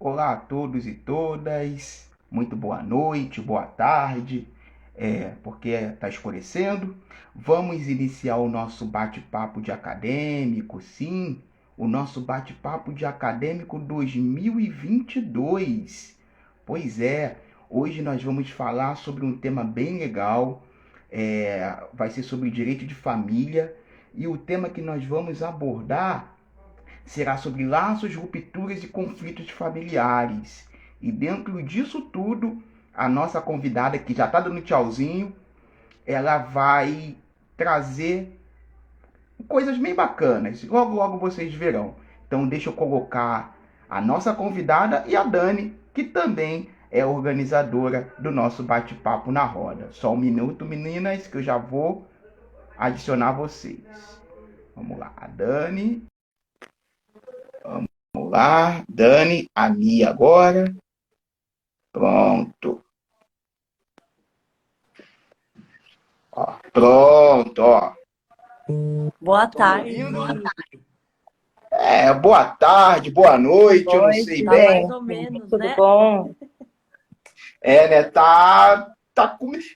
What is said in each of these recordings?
Olá a todos e todas, muito boa noite, boa tarde, porque está escurecendo. Vamos iniciar o nosso bate-papo de acadêmico, sim, o nosso bate-papo de acadêmico 2022. Pois é, hoje nós vamos falar sobre um tema bem legal, vai ser sobre direito de família, e o tema que nós vamos abordar será sobre laços, rupturas e conflitos familiares. E dentro disso tudo, a nossa convidada, que já está dando tchauzinho, ela vai trazer coisas bem bacanas. Logo, logo vocês verão. Então, deixa eu colocar a nossa convidada e a Dani, que também é organizadora do nosso bate-papo na roda. Só um minuto, meninas, que eu já vou adicionar vocês. Vamos lá, a Dani. Vamos lá, Dani, a Mia agora. Pronto. Ó, pronto, ó. Boa Estão me tarde. ouvindo? Boa tarde, boa noite, eu não sei Noite, Tá bem. mais ou gente. menos, Tudo né? bom? Né,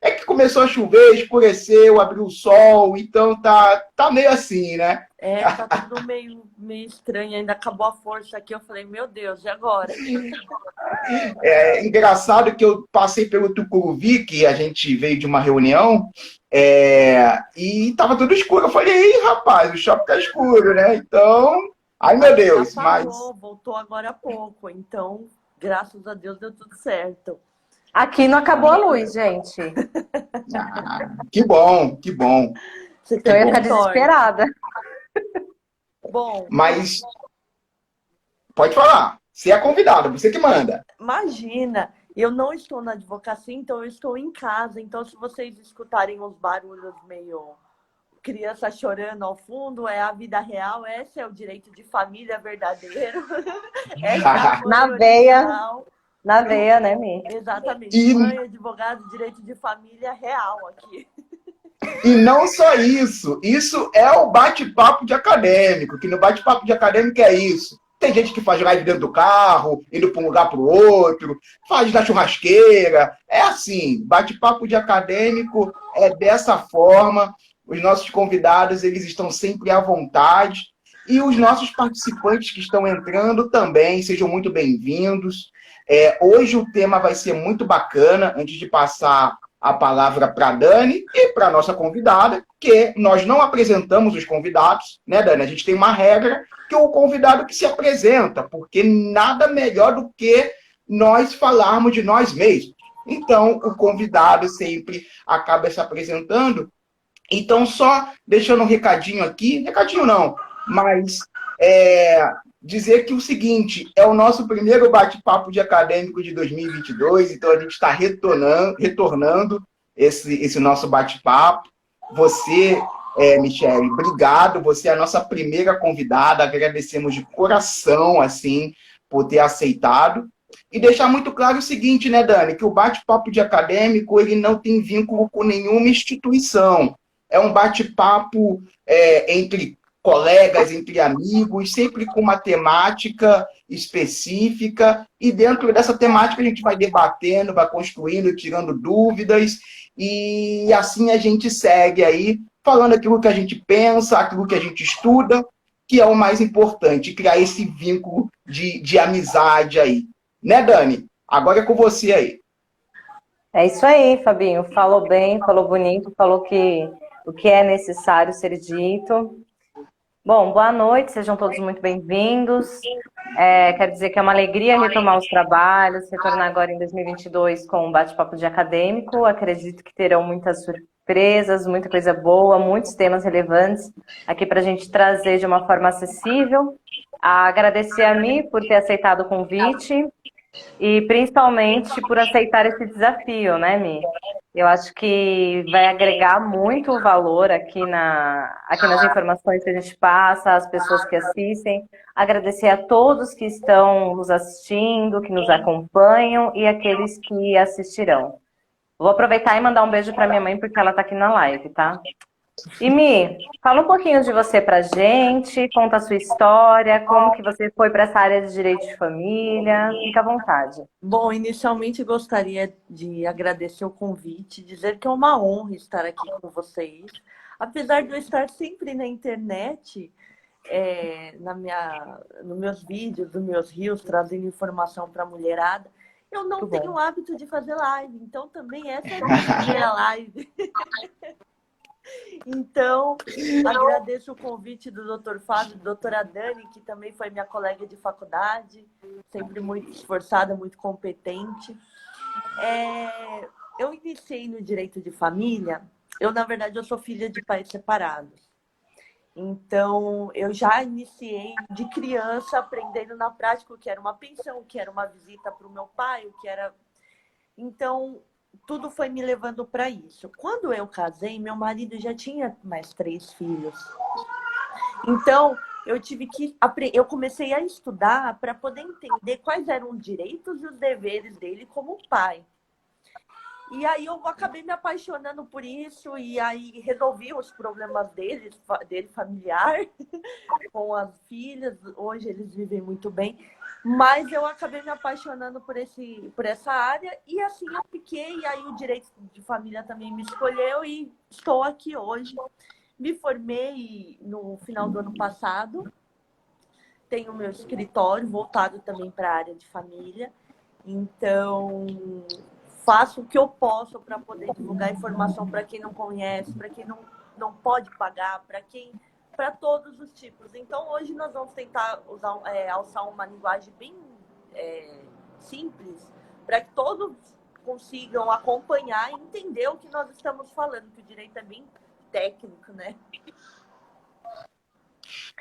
é que começou a chover, escureceu, abriu o sol, então tá meio assim, né? Tá tudo meio estranho. Ainda acabou a força aqui. Eu falei, meu Deus, e agora? É engraçado que eu passei pelo Tucuruvi, que a gente veio de uma reunião, e tava tudo escuro. Eu falei, ei, rapaz, o shopping tá escuro, né? Então, ai meu Aqui já Deus, mas parou, voltou agora há pouco. Então, graças a Deus, deu tudo certo. Aqui não acabou a luz, gente. que bom, que bom, Você que Eu ia teve ficar bom. sorte. desesperada. Bom, Mas pode falar, você é convidado, você que manda. imagina, eu não estou na advocacia, então eu estou em casa. Então, se vocês escutarem uns barulhos meio criança chorando ao fundo, é a vida real. Esse é o direito de família verdadeiro. Essa é a mãe Na veia, original. na veia, né, Mi? Exatamente. E, Mãe, advogado, direito de família real aqui. e não só isso, isso é o bate-papo de acadêmico, que no bate-papo de acadêmico é isso. Tem gente que faz live dentro do carro, indo para um lugar para o outro, faz na churrasqueira. É assim, bate-papo de acadêmico é dessa forma. Os nossos convidados, eles estão sempre à vontade. E os nossos participantes que estão entrando também, sejam muito bem-vindos. Hoje o tema vai ser muito bacana, antes de passar a palavra para a Dani e para a nossa convidada, que nós não apresentamos os convidados, né, Dani? A gente tem uma regra que é o convidado que se apresenta, porque nada melhor do que nós falarmos de nós mesmos. Então, o convidado sempre acaba se apresentando. Então, só deixando um recadinho aqui, recadinho não, mas dizer que o seguinte, é o nosso primeiro bate-papo de acadêmico de 2022, então a gente está retornando esse nosso bate-papo. Você, Michele, obrigado, você é a nossa primeira convidada, agradecemos de coração, assim, por ter aceitado. E deixar muito claro o seguinte, né, Dani, que o bate-papo de acadêmico, ele não tem vínculo com nenhuma instituição. É um bate-papo entre colegas, entre amigos, sempre com uma temática específica, e dentro dessa temática a gente vai debatendo, vai construindo, tirando dúvidas, e assim a gente segue aí, falando aquilo que a gente pensa, aquilo que a gente estuda, que é o mais importante, criar esse vínculo de amizade aí. Né, Dani? Agora é com você aí. É isso aí, Fabinho. Falou bem, falou bonito, falou que o que é necessário ser dito. Bom, boa noite, sejam todos muito bem-vindos. Quero dizer que é uma alegria retomar os trabalhos, retornar agora em 2022 com um bate-papo de acadêmico. Acredito que terão muitas surpresas, muita coisa boa, muitos temas relevantes aqui para a gente trazer de uma forma acessível. Agradecer a mim por ter aceitado o convite e principalmente por aceitar esse desafio, né, Mi? Eu acho que vai agregar muito valor aqui nas informações que a gente passa, às pessoas que assistem. Agradecer a todos que estão nos assistindo, que nos acompanham e aqueles que assistirão. Vou aproveitar e mandar um beijo para minha mãe, porque ela está aqui na live, tá? E Mi, fala um pouquinho de você pra gente, conta a sua história, como que você foi para essa área de direito de família, fica à vontade. Bom, inicialmente gostaria de agradecer o convite, dizer que é uma honra estar aqui com vocês. Apesar de eu estar sempre na internet, nos meus vídeos, nos meus reels, trazendo informação para a mulherada, eu não Muito tenho bom. o hábito de fazer live, então também essa é a minha primeira live. Então, agradeço o convite do Dr. Fábio, da doutora Dani, que também foi minha colega de faculdade, sempre muito esforçada, muito competente. Eu iniciei no direito de família. Na verdade, eu sou filha de pais separados. Então, eu já iniciei de criança aprendendo na prática o que era uma pensão, o que era uma visita para o meu pai, o que era... Então, tudo foi me levando para isso. Quando eu casei, meu marido já tinha mais 3 filhos. Então, eu comecei a estudar para poder entender quais eram os direitos e os deveres dele como pai. E aí eu acabei me apaixonando por isso e aí resolvi os problemas dele familiar com as filhas. Hoje eles vivem muito bem, mas eu acabei me apaixonando por essa área e assim eu fiquei. E aí o direito de família também me escolheu e estou aqui hoje. Me formei no final do ano passado. Tenho meu escritório voltado também para a área de família. Então, faço o que eu posso para poder divulgar informação para quem não conhece, para quem não pode pagar, para todos os tipos. Então, hoje nós vamos tentar alçar uma linguagem bem simples, para que todos consigam acompanhar e entender o que nós estamos falando, que o direito é bem técnico, né?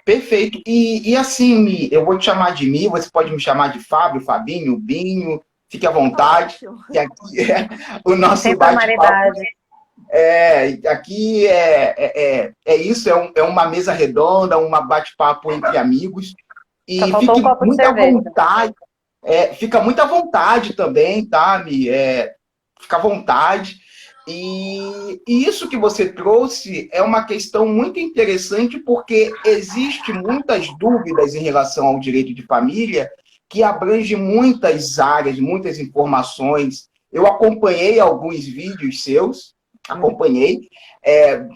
Perfeito. E assim, Mi, eu vou te chamar de Mi, você pode me chamar de Fábio, Fabinho, Binho, fique à vontade. Ótimo. Que aqui é o nosso Sem bate-papo. formalidade. Aqui é isso, é uma mesa redonda, um bate-papo entre amigos. Só E faltou um fique copo de muito à cerveja. vontade. Fica muito à vontade também, tá, Mi? Fica à vontade. E isso que você trouxe é uma questão muito interessante, porque existe muitas dúvidas em relação ao direito de família, que abrange muitas áreas, muitas informações. Eu acompanhei alguns vídeos seus, acompanhei,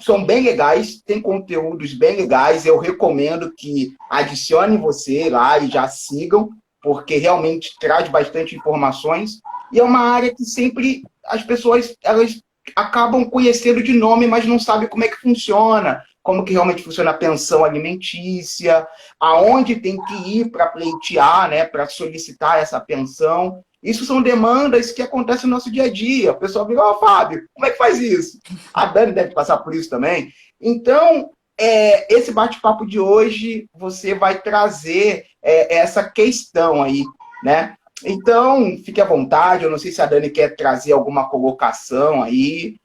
são bem legais, tem conteúdos bem legais, eu recomendo que adicione você lá e já sigam, porque realmente traz bastante informações, e é uma área que sempre as pessoas elas acabam conhecendo de nome, mas não sabem como é que funciona, como que realmente funciona a pensão alimentícia, aonde tem que ir para pleitear, né, para solicitar essa pensão. Isso são demandas que acontecem no nosso dia a dia. O pessoal vira, Fábio, como é que faz isso? A Dani deve passar por isso também. Então, esse bate-papo de hoje, você vai trazer essa questão aí, né? Então, fique à vontade. Eu não sei se a Dani quer trazer alguma colocação aí.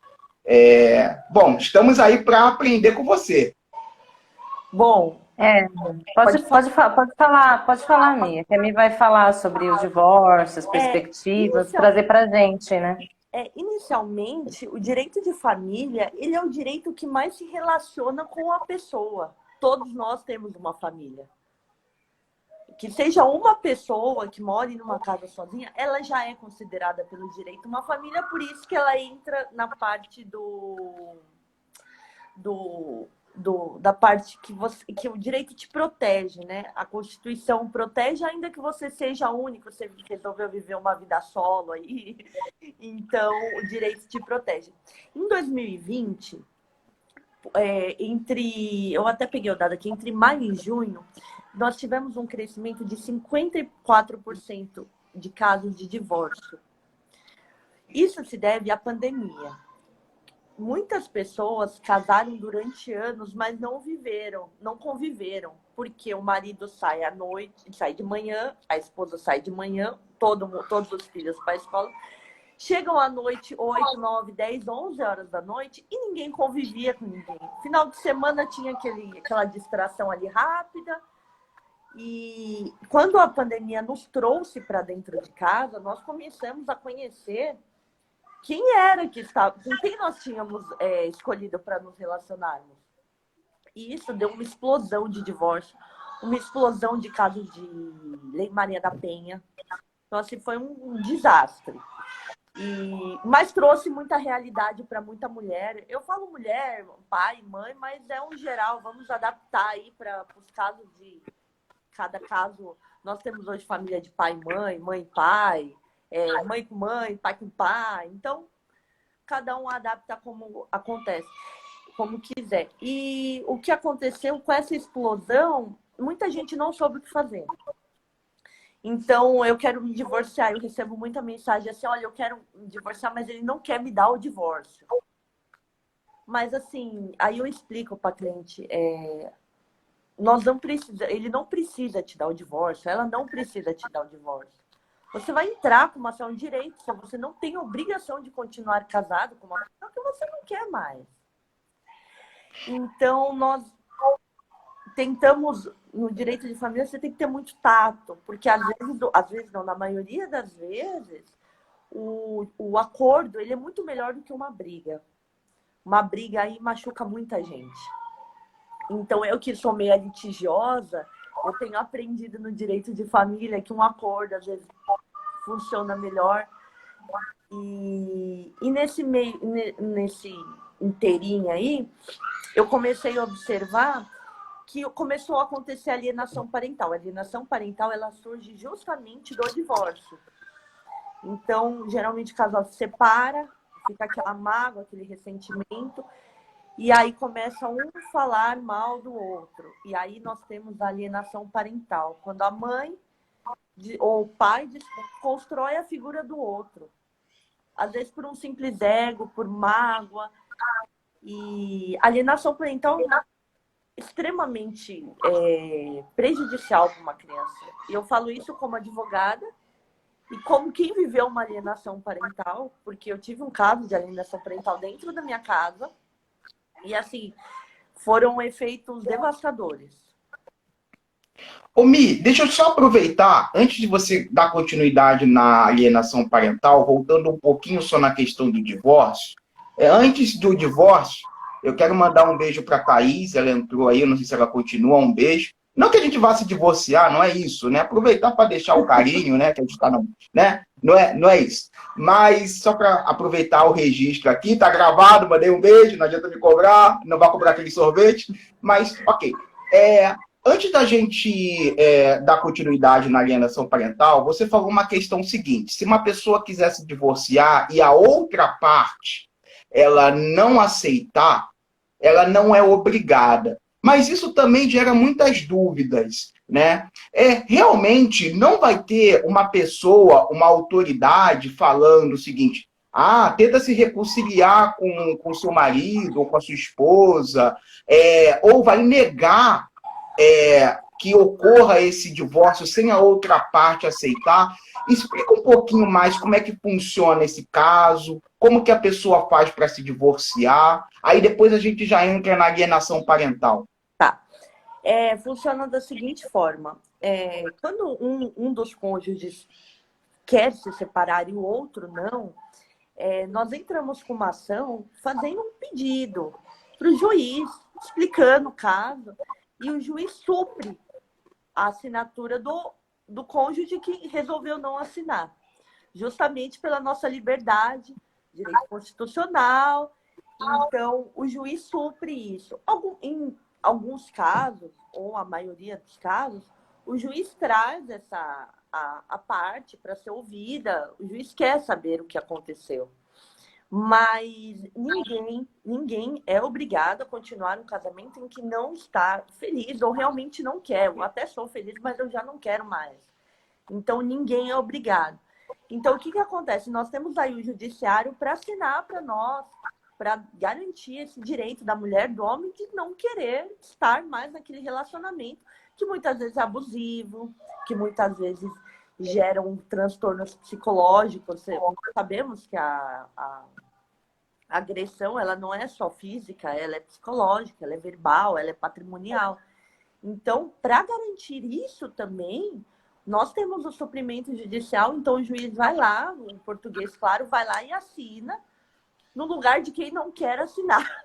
Bom, estamos aí para aprender com você. Bom, Pode falar, Mia, que a Mi vai falar sobre os divórcios, perspectivas, trazer pra gente, né? Inicialmente, o direito de família, ele é o direito que mais se relaciona com a pessoa. Todos nós temos uma família. Que seja uma pessoa que more numa casa sozinha, ela já é considerada pelo direito uma família, por isso que ela entra na parte da parte que o direito te protege, né? A Constituição protege, ainda que você seja único, você resolveu viver uma vida solo aí, então o direito te protege. Em 2020, eu até peguei o dado aqui, entre maio e junho, nós tivemos um crescimento de 54% de casos de divórcio. Isso se deve à pandemia. Muitas pessoas casaram durante anos, mas não conviveram, porque o marido sai à noite, sai de manhã, a esposa sai de manhã, todos os filhos para a escola, chegam à noite 8, 9, 10, 11 horas da noite e ninguém convivia com ninguém. Final de semana tinha aquela distração ali rápida. E quando a pandemia nos trouxe para dentro de casa, nós começamos a conhecer quem era que estava, com quem nós tínhamos escolhido para nos relacionarmos. E isso deu uma explosão de divórcio, uma explosão de casos de Lei Maria da Penha. Então, assim, foi um desastre. Mas trouxe muita realidade para muita mulher. Eu falo mulher, pai, mãe, mas é um geral. Vamos adaptar aí para os casos de cada caso. Nós temos hoje família de pai e mãe, mãe e pai, mãe com mãe, pai com pai. Então, cada um adapta como acontece, como quiser. E o que aconteceu com essa explosão, muita gente não soube o que fazer. Então, eu quero me divorciar. Eu recebo muita mensagem assim, olha, eu quero me divorciar, mas ele não quer me dar o divórcio. Mas, assim, aí eu explico para a cliente, ele não precisa te dar o divórcio, ela não precisa te dar o divórcio. Você vai entrar com uma ação de direito, você não tem obrigação de continuar casado com uma pessoa que você não quer mais. Então, nós tentamos, no direito de família, você tem que ter muito tato, porque às vezes não, na maioria das vezes, o acordo ele é muito melhor do que uma briga. Uma briga aí machuca muita gente. Então, eu que sou meio litigiosa, eu tenho aprendido no direito de família que um acordo, às vezes, funciona melhor. E nesse inteirinho aí, eu comecei a observar que começou a acontecer a alienação parental. A alienação parental, ela surge justamente do divórcio. Então, geralmente o casal se separa, fica aquela mágoa, aquele ressentimento, e aí começa um falar mal do outro. E aí nós temos a alienação parental, quando a mãe ou o pai constrói a figura do outro. Às vezes por um simples ego, por mágoa. E a alienação parental é extremamente prejudicial para uma criança. E eu falo isso como advogada e como quem viveu uma alienação parental, porque eu tive um caso de alienação parental dentro da minha casa. E assim, foram efeitos devastadores. Ô, Mi, deixa eu só aproveitar, antes de você dar continuidade na alienação parental, voltando um pouquinho só na questão do divórcio. Antes do divórcio, eu quero mandar um beijo para a Thaís, ela entrou aí, eu não sei se ela continua, um beijo. Não que a gente vá se divorciar, não é isso, né? Aproveitar para deixar o carinho, né? Que a gente está, né? Não é isso. Mas só para aproveitar o registro aqui, tá gravado, mandei um beijo, não adianta me cobrar, não vai cobrar aquele sorvete, mas ok. Antes da gente dar continuidade na alienação parental, você falou uma questão seguinte: se uma pessoa quiser se divorciar e a outra parte ela não aceitar, ela não é obrigada. Mas isso também gera muitas dúvidas, né? Realmente não vai ter uma pessoa, uma autoridade falando o seguinte: tenta se reconciliar com seu marido ou com a sua esposa, ou vai negar que ocorra esse divórcio sem a outra parte aceitar. Explica um pouquinho mais como é que funciona esse caso, como que a pessoa faz para se divorciar. Aí depois a gente já entra na alienação parental. Tá. Funciona da seguinte forma. Quando um dos cônjuges quer se separar e o outro não, nós entramos com uma ação fazendo um pedido para o juiz, explicando o caso, e o juiz supre a assinatura do cônjuge que resolveu não assinar, justamente pela nossa liberdade, direito constitucional. Então, o juiz supre isso. Em alguns casos, ou a maioria dos casos, o juiz traz a parte para ser ouvida, o juiz quer saber o que aconteceu. Mas ninguém é obrigado a continuar um casamento em que não está feliz ou realmente não quer. Eu até sou feliz, mas eu já não quero mais. Então, ninguém é obrigado. Então, o que acontece? Nós temos aí o judiciário para assinar para nós, para garantir esse direito da mulher, do homem, de não querer estar mais naquele relacionamento que muitas vezes é abusivo, que muitas vezes geram transtornos psicológicos. Sabemos que a agressão, ela não é só física, ela é psicológica, ela é verbal, ela é patrimonial. Então, para garantir isso também, Nós temos o suprimento judicial, então o juiz vai lá, o português, claro, vai lá e assina no lugar de quem não quer assinar.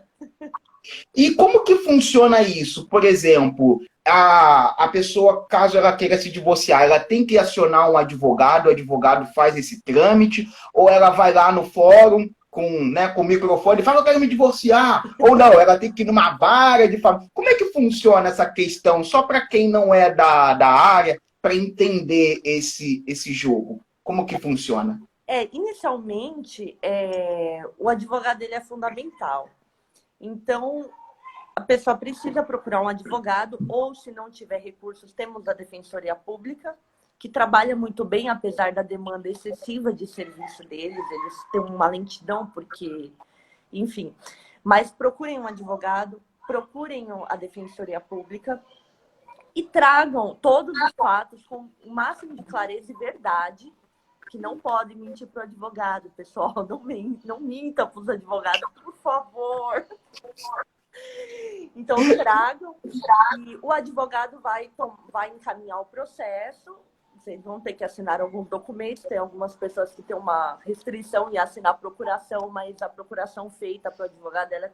E como que funciona isso? Por exemplo, a pessoa, caso ela queira se divorciar, ela tem que acionar um advogado, o advogado faz esse trâmite, ou ela vai lá no fórum com o microfone e fala, eu quero me divorciar, ou não, ela tem que ir numa vara de família. Como é que funciona essa questão? Só para quem não é da área, para entender esse jogo. Como que funciona? Inicialmente, o advogado ele é fundamental. Então, a pessoa precisa procurar um advogado, ou se não tiver recursos, temos a Defensoria Pública, que trabalha muito bem, apesar da demanda excessiva de serviço deles. Eles têm uma lentidão, porque, enfim. Mas procurem um advogado, procurem a Defensoria Pública e tragam todos os fatos com o máximo de clareza e verdade, que não pode mentir para o advogado, pessoal. Não minta para os advogados, por favor. Então, tragam. E o advogado vai encaminhar o processo. Vocês vão ter que assinar alguns documentos. Tem algumas pessoas que têm uma restrição em assinar a procuração, mas a procuração feita para o advogado ela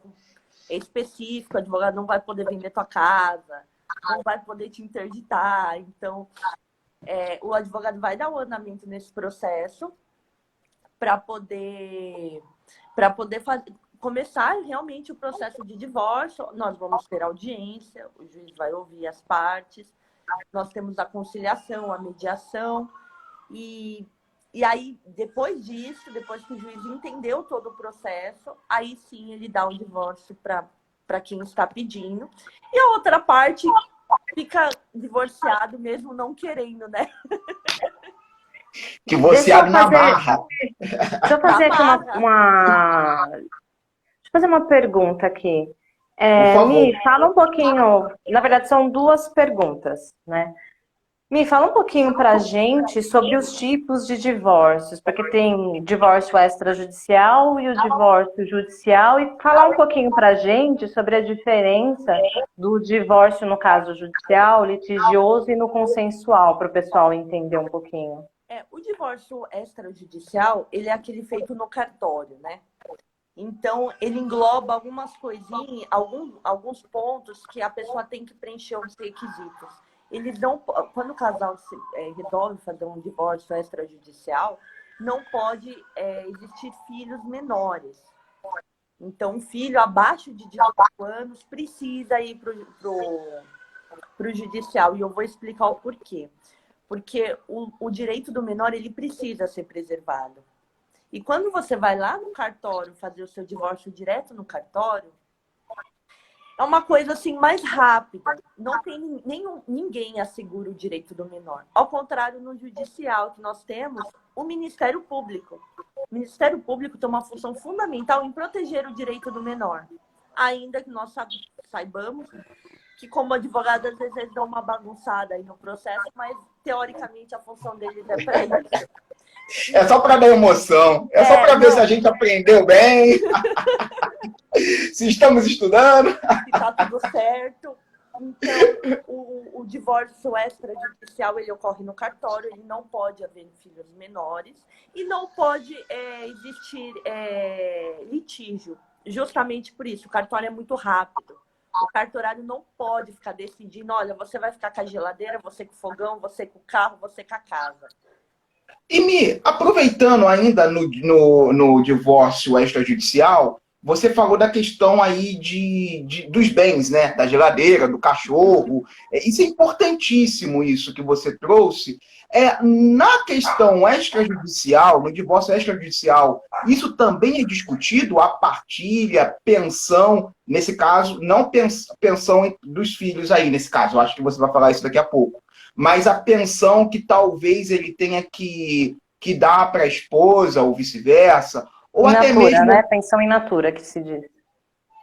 é específica. O advogado não vai poder vender tua casa, não vai poder te interditar. Então, o advogado vai dar o andamento nesse processo para poder começar realmente o processo de divórcio. Nós vamos ter audiência, o juiz vai ouvir as partes, nós temos a conciliação, a mediação, e aí, depois disso, depois que o juiz entendeu todo o processo, aí sim ele dá o divórcio para quem está pedindo. E a outra parte fica divorciado mesmo não querendo, né? Divorciado na marra. Deixa eu fazer aqui fazer uma pergunta aqui. Mi, fala um pouquinho. Na verdade, são duas perguntas, né? Mi, fala um pouquinho pra gente sobre os tipos de divórcios, porque tem divórcio extrajudicial e o divórcio judicial, e falar um pouquinho pra gente sobre a diferença do divórcio, no caso judicial, litigioso e no consensual, para o pessoal entender um pouquinho. O divórcio extrajudicial, ele é aquele feito no cartório, né? Então, ele engloba algumas coisinhas, alguns pontos que a pessoa tem que preencher os requisitos. Eles não, quando o casal resolve fazer um divórcio extrajudicial, não pode existir filhos menores. Então, um filho abaixo de 18 anos precisa ir para o judicial. E eu vou explicar o porquê. Porque o direito do menor ele precisa ser preservado. E quando você vai lá no cartório fazer o seu divórcio direto no cartório, é uma coisa assim mais rápida. Não tem ninguém assegura o direito do menor. Ao contrário, no judicial que nós temos, o Ministério Público. O Ministério Público tem uma função fundamental em proteger o direito do menor. Ainda que nós saibamos que, como advogado, às vezes eles dão uma bagunçada aí no processo, mas teoricamente a função deles é para isso. É só para dar emoção. É só para ver se a gente aprendeu bem. Se estamos estudando. Se está tudo certo. Então, o divórcio extrajudicial, ele ocorre no cartório, ele não pode haver filhos menores e não pode existir litígio. Justamente por isso, o cartório é muito rápido. O cartorário não pode ficar decidindo, olha, você vai ficar com a geladeira, você com o fogão, você com o carro, você com a casa. E me aproveitando ainda no divórcio extrajudicial, você falou da questão aí dos bens, né? Da geladeira, do cachorro. Isso é importantíssimo, isso que você trouxe. Na questão extrajudicial, no divórcio extrajudicial, isso também é discutido? A partilha, pensão, nesse caso, não pensão dos filhos aí, nesse caso. Eu acho que você vai falar isso daqui a pouco. Mas a pensão que talvez ele tenha que dar para a esposa, ou vice-versa. Ou in até natura, mesmo, né? Pensão in natura, que se diz.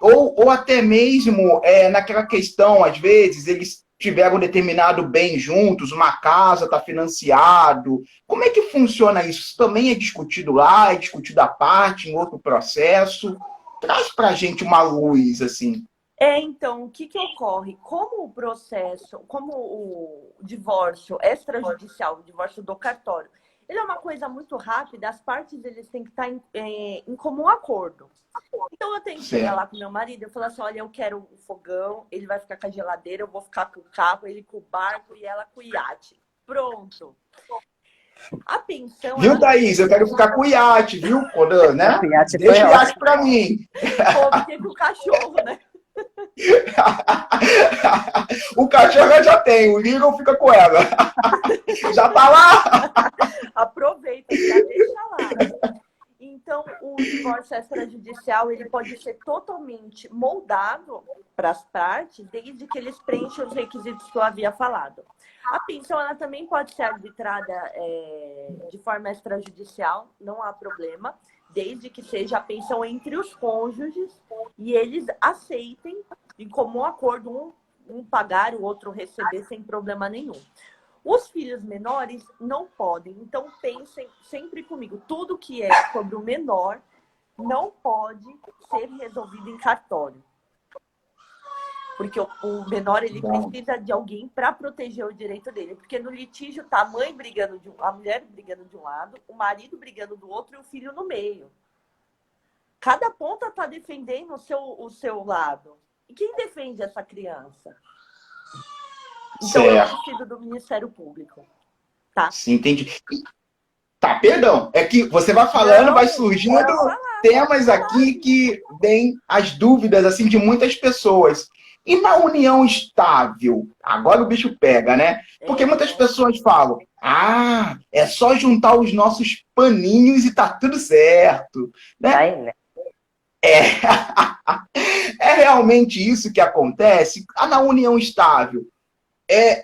ou até mesmo naquela questão, às vezes, eles tiveram um determinado bem juntos, uma casa está financiado. Como é que funciona isso? Isso também é discutido lá, é discutido à parte, em outro processo? Traz para a gente uma luz, assim. Então, o que que ocorre? Como o processo, como o divórcio extrajudicial, o divórcio do cartório, ele é uma coisa muito rápida, as partes eles têm que estar em comum acordo. Então, eu tenho que chegar lá com meu marido e falar assim, olha, eu quero o fogão, ele vai ficar com a geladeira, eu vou ficar com o carro, ele com o barco e ela com o iate. Pronto. A pensão... Viu, Thaís? Eu quero ficar com o iate, viu? Quando, né? O iate Deixa o foi iate pra mim. Pô, porque com o cachorro, né? O cachorro eu já tenho, o Little fica com ela. Já tá lá? Aproveita, já deixa lá. Então, o divórcio extrajudicial ele pode ser totalmente moldado para as partes, desde que eles preencham os requisitos que eu havia falado. A pensão ela também pode ser arbitrada de forma extrajudicial, não há problema, desde que seja a pensão entre os cônjuges e eles aceitem, em comum acordo, um pagar, o outro receber sem problema nenhum. Os filhos menores não podem, então pensem sempre comigo, tudo que é sobre o menor não pode ser resolvido em cartório. Porque o menor ele precisa de alguém para proteger o direito dele. Porque no litígio tá a mãe brigando a mulher brigando de um lado, o marido brigando do outro e o filho no meio. Cada ponta tá defendendo o seu lado. E quem defende essa criança? Então eu preciso do Ministério Público. Tá? Sim, entendi. Tá, perdão. É que você vai falando, vai surgindo temas aqui que vêm as dúvidas assim de muitas pessoas. E na união estável? Agora o bicho pega, né? Porque muitas pessoas falam, é só juntar os nossos paninhos e tá tudo certo. Né? É realmente isso que acontece? Na união estável, é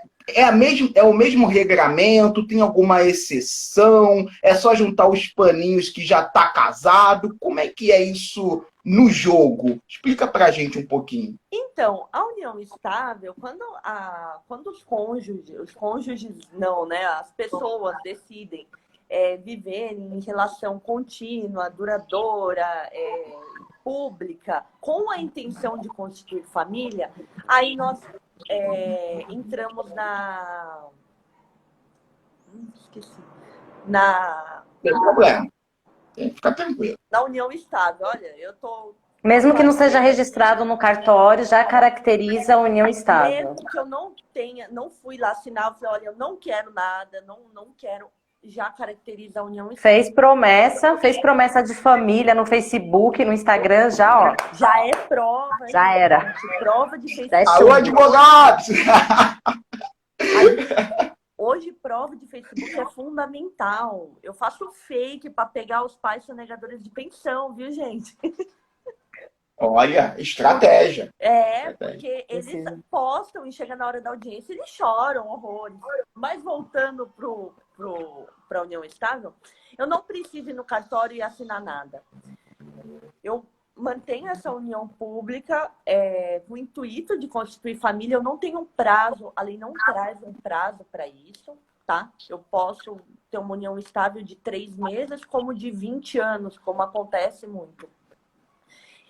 o mesmo regramento? Tem alguma exceção? É só juntar os paninhos que já tá casado? Como é que é isso no jogo? Explica pra gente um pouquinho. Então, a união estável, quando os cônjuges não, né? As pessoas decidem viver em relação contínua, duradoura, pública, com a intenção de constituir família, aí nós entramos esqueci. Tem problema. Tem que ficar tranquilo. Na união estável. Olha, eu tô... Mesmo que não seja registrado no cartório, já caracteriza a união estável. Mesmo que eu não fui lá assinar, eu falei, olha, eu não quero nada, não quero, já caracteriza a união estável. Fez promessa de família no Facebook, no Instagram, já, ó. Já é prova. Já era. Gente, prova de Facebook. Alô, advogados! Hoje, prova de Facebook é fundamental. Eu faço fake para pegar os pais sonegadores de pensão, viu, gente? Olha, estratégia. Porque eles postam e chega na hora da audiência, eles choram horrores. Mas voltando para a união estável, eu não preciso ir no cartório e assinar nada. Eu mantenho essa união pública com o intuito de constituir família. Eu não tenho um prazo, a lei não traz um prazo para isso, tá? Eu posso ter uma união estável de 3 meses, como de 20 anos, como acontece muito.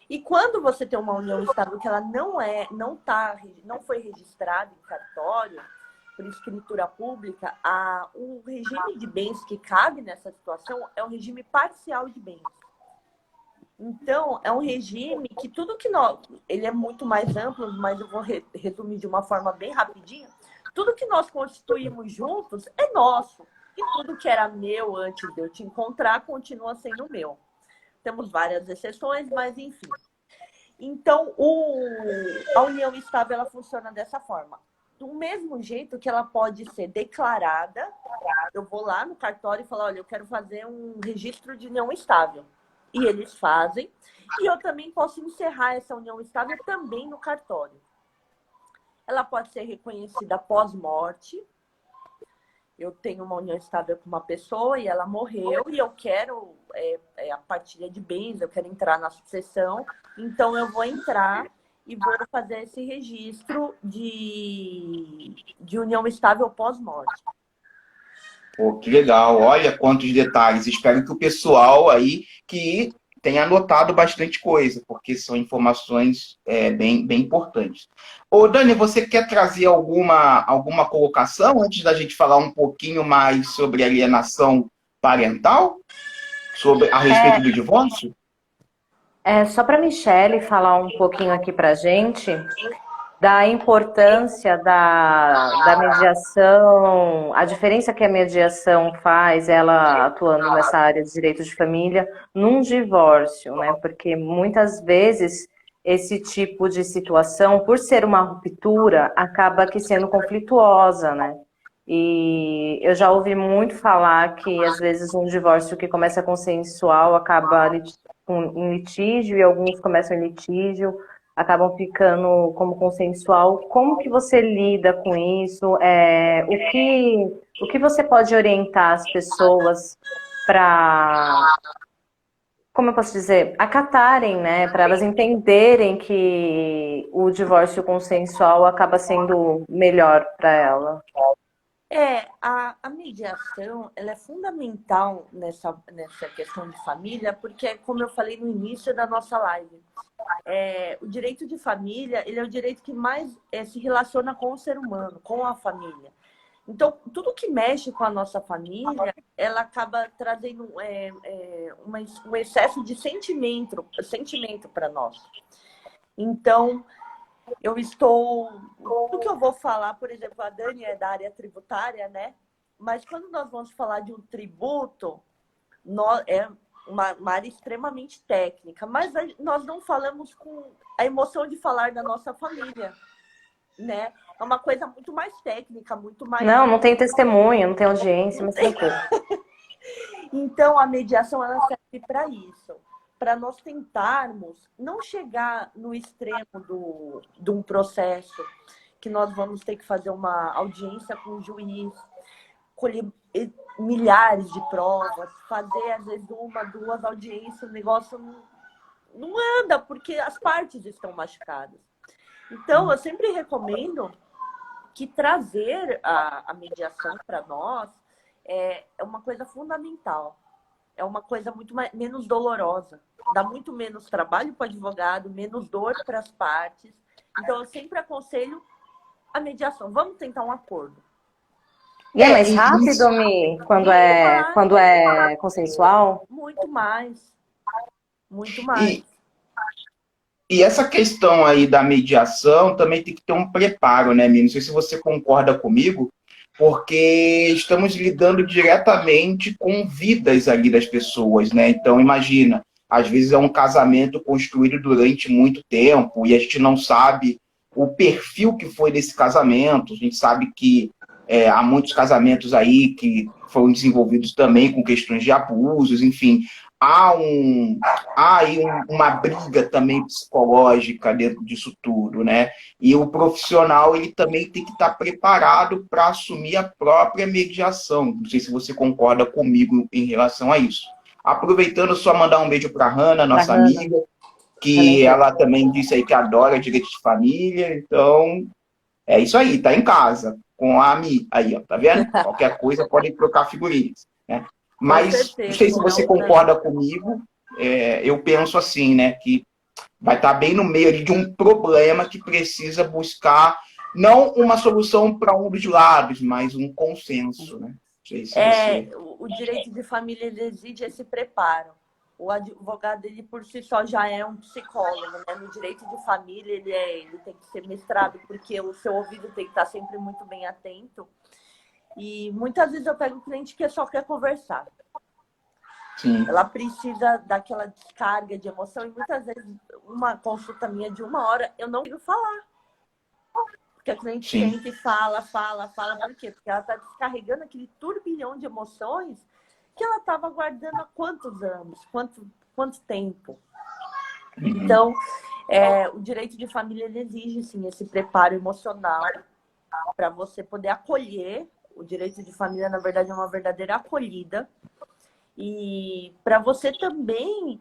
E quando você tem uma união estável que ela não foi registrada em cartório, por escritura pública, o regime de bens que cabe nessa situação é um regime parcial de bens. Então, é um regime que ele é muito mais amplo, mas eu vou resumir de uma forma bem rapidinha. Tudo que nós constituímos juntos é nosso. E tudo que era meu antes de eu te encontrar continua sendo meu. Temos várias exceções, mas enfim. Então, a união estável ela funciona dessa forma. Do mesmo jeito que ela pode ser declarada, eu vou lá no cartório e falo, olha, eu quero fazer um registro de união estável. E eles fazem. E eu também posso encerrar essa união estável também no cartório. Ela pode ser reconhecida pós-morte. Eu tenho uma união estável com uma pessoa e ela morreu e eu quero a partilha de bens, eu quero entrar na sucessão. Então, eu vou entrar e vou fazer esse registro de união estável pós-morte. Pô, que legal. Olha quantos detalhes. Espero que o pessoal aí que tem anotado bastante coisa, porque são informações bem importantes. Ô, Dani, você quer trazer alguma colocação antes da gente falar um pouquinho mais sobre alienação parental? A respeito do divórcio? Só para a Michele falar um pouquinho aqui para a gente da importância da mediação, a diferença que a mediação faz, ela atuando nessa área de direito de família, num divórcio, né? Porque muitas vezes esse tipo de situação, por ser uma ruptura, acaba que sendo conflituosa, né? E eu já ouvi muito falar que, às vezes, um divórcio que começa consensual acaba em litígio, e alguns começam em litígio, acabam ficando como consensual. Como que você lida com isso? O que você pode orientar as pessoas para, como eu posso dizer, acatarem, né? Para elas entenderem que o divórcio consensual acaba sendo melhor para ela. A mediação, ela é fundamental nessa questão de família, porque, como eu falei no início da nossa live, o direito de família, ele é o direito que mais se relaciona com o ser humano, com a família. Então, tudo que mexe com a nossa família, ela acaba trazendo um excesso de sentimento para nós. Então, tudo que eu vou falar, por exemplo, a Dani é da área tributária, né? Mas quando nós vamos falar de um tributo, é uma área extremamente técnica, mas nós não falamos com a emoção de falar da nossa família, né? É uma coisa muito mais técnica, muito mais... Não tem testemunha, não tem audiência, mas tranquilo. Então, a mediação, ela serve para isso. Para nós tentarmos não chegar no extremo de um processo que nós vamos ter que fazer uma audiência com o juiz, colher milhares de provas, fazer às vezes 1, 2 audiências, o negócio não anda porque as partes estão machucadas. Então, eu sempre recomendo que trazer a mediação para nós é uma coisa fundamental. É uma coisa muito menos dolorosa. Dá muito menos trabalho para o advogado, menos dor para as partes. Então, eu sempre aconselho a mediação. Vamos tentar um acordo. E é mais rápido, Mi, quando é consensual? Muito mais. Muito mais. E essa questão aí da mediação também tem que ter um preparo, né, Mi? Não sei se você concorda comigo, porque estamos lidando diretamente com vidas ali das pessoas, né? Então, imagina, às vezes é um casamento construído durante muito tempo e a gente não sabe o perfil que foi desse casamento. A gente sabe que há muitos casamentos aí que foram desenvolvidos também com questões de abusos, enfim. Há aí uma briga também psicológica dentro disso tudo, né? E o profissional, ele também tem que estar preparado para assumir a própria mediação. Não sei se você concorda comigo em relação a isso. Aproveitando, só mandar um beijo para a Hanna, nossa amiga, que ela também disse aí que adora direito de família. Então, é isso aí, tá em casa, com a Ami aí, ó, tá vendo? Qualquer coisa, podem trocar figurinhas, né? Mas, não sei se você concorda comigo, eu penso assim, né, que vai estar bem no meio ali de um problema que precisa buscar, não uma solução para um dos lados, mas um consenso, né? Não sei se você... O direito de família, ele exige esse preparo. O advogado, ele por si só já é um psicólogo, né? No direito de família, ele tem que ser mestrado, porque o seu ouvido tem que estar sempre muito bem atento. E muitas vezes eu pego um cliente que só quer conversar. Sim. Ela precisa daquela descarga de emoção. E muitas vezes, uma consulta minha de 1 hora, eu não consigo falar. Porque a cliente sente e fala. Por quê? Porque ela está descarregando aquele turbilhão de emoções que ela estava guardando há quantos anos? Quanto tempo? Então, o direito de família, ele exige, sim, esse preparo emocional para você poder acolher. O direito de família, na verdade, é uma verdadeira acolhida. E para você também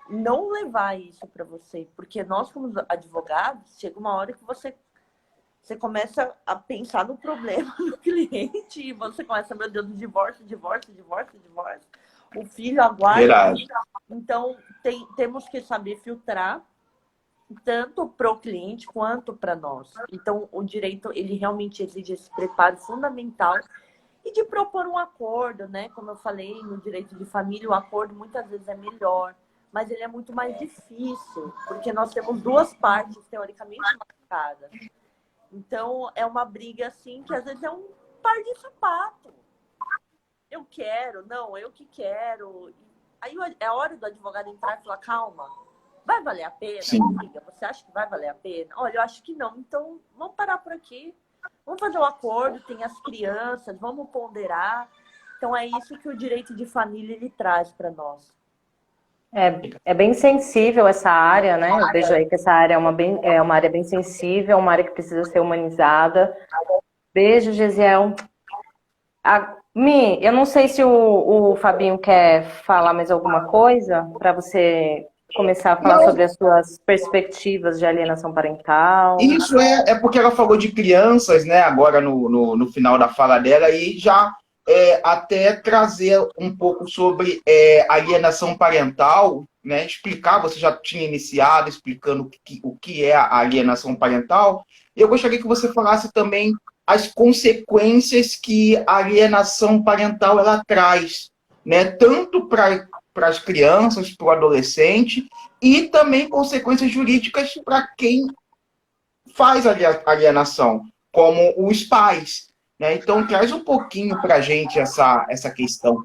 não levar isso para você. Porque nós, como advogados, chega uma hora que você começa a pensar no problema do cliente e você começa, meu Deus, divórcio. O filho aguarda. Verdade. Então, temos que saber filtrar, tanto para o cliente quanto para nós. Então, o direito, ele realmente exige esse preparo fundamental e de propor um acordo, né? Como eu falei, no direito de família, o acordo muitas vezes é melhor, mas ele é muito mais difícil, porque nós temos duas partes, teoricamente, marcadas. Então, é uma briga, assim, que às vezes é um par de sapato. Eu quero, não, eu que quero. Aí é hora do advogado entrar e falar, calma, vai valer a pena, Sim. amiga? Você acha que vai valer a pena? Olha, eu acho que não. Então, vamos parar por aqui. Vamos fazer um acordo, tem as crianças, vamos ponderar. Então, é isso que o direito de família ele traz para nós. É bem sensível essa área, né? Eu vejo aí que essa área é uma área bem sensível, uma área que precisa ser humanizada. Beijo, Gesiel. Mi, eu não sei se o Fabinho quer falar mais alguma coisa para você começar a falar sobre as suas perspectivas de alienação parental. Isso é porque ela falou de crianças, né, agora no final da fala dela, e já até trazer um pouco sobre alienação parental, né, explicar, você já tinha iniciado explicando o que é a alienação parental, e eu gostaria que você falasse também as consequências que a alienação parental ela traz, né, tanto para as crianças, para o adolescente, e também consequências jurídicas para quem faz a alienação, como os pais. Né? Então, traz um pouquinho para a gente essa questão.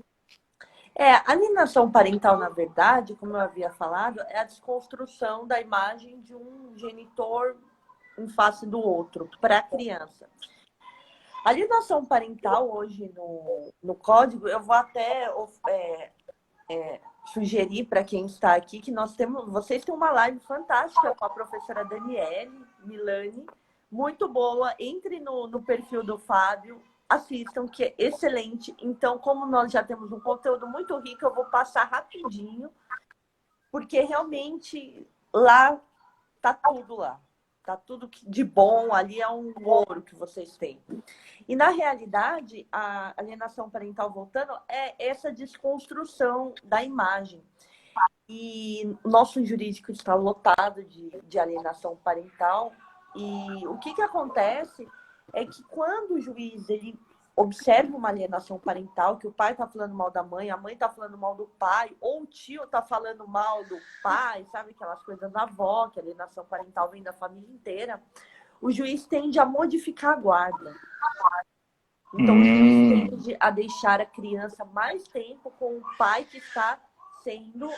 A alienação parental, na verdade, como eu havia falado, é a desconstrução da imagem de um genitor em face do outro para a criança. A alienação parental, hoje no código, eu vou até sugerir para quem está aqui que vocês têm uma live fantástica com a professora Daniele Milani, muito boa. Entre no perfil do Fábio, assistam, que é excelente. Então, como nós já temos um conteúdo muito rico, eu vou passar rapidinho, porque realmente lá tá tudo lá. Tá tudo de bom, ali é um ouro que vocês têm. E, na realidade, a alienação parental, voltando, é essa desconstrução da imagem. E o nosso jurídico está lotado de alienação parental. E o que acontece é que quando o juiz ele observa uma alienação parental, que o pai está falando mal da mãe, a mãe está falando mal do pai, ou o tio está falando mal do pai, sabe aquelas coisas da avó, que a alienação parental vem da família inteira, o juiz tende a modificar a guarda. Então, o juiz tende a deixar a criança mais tempo com o pai que está sendo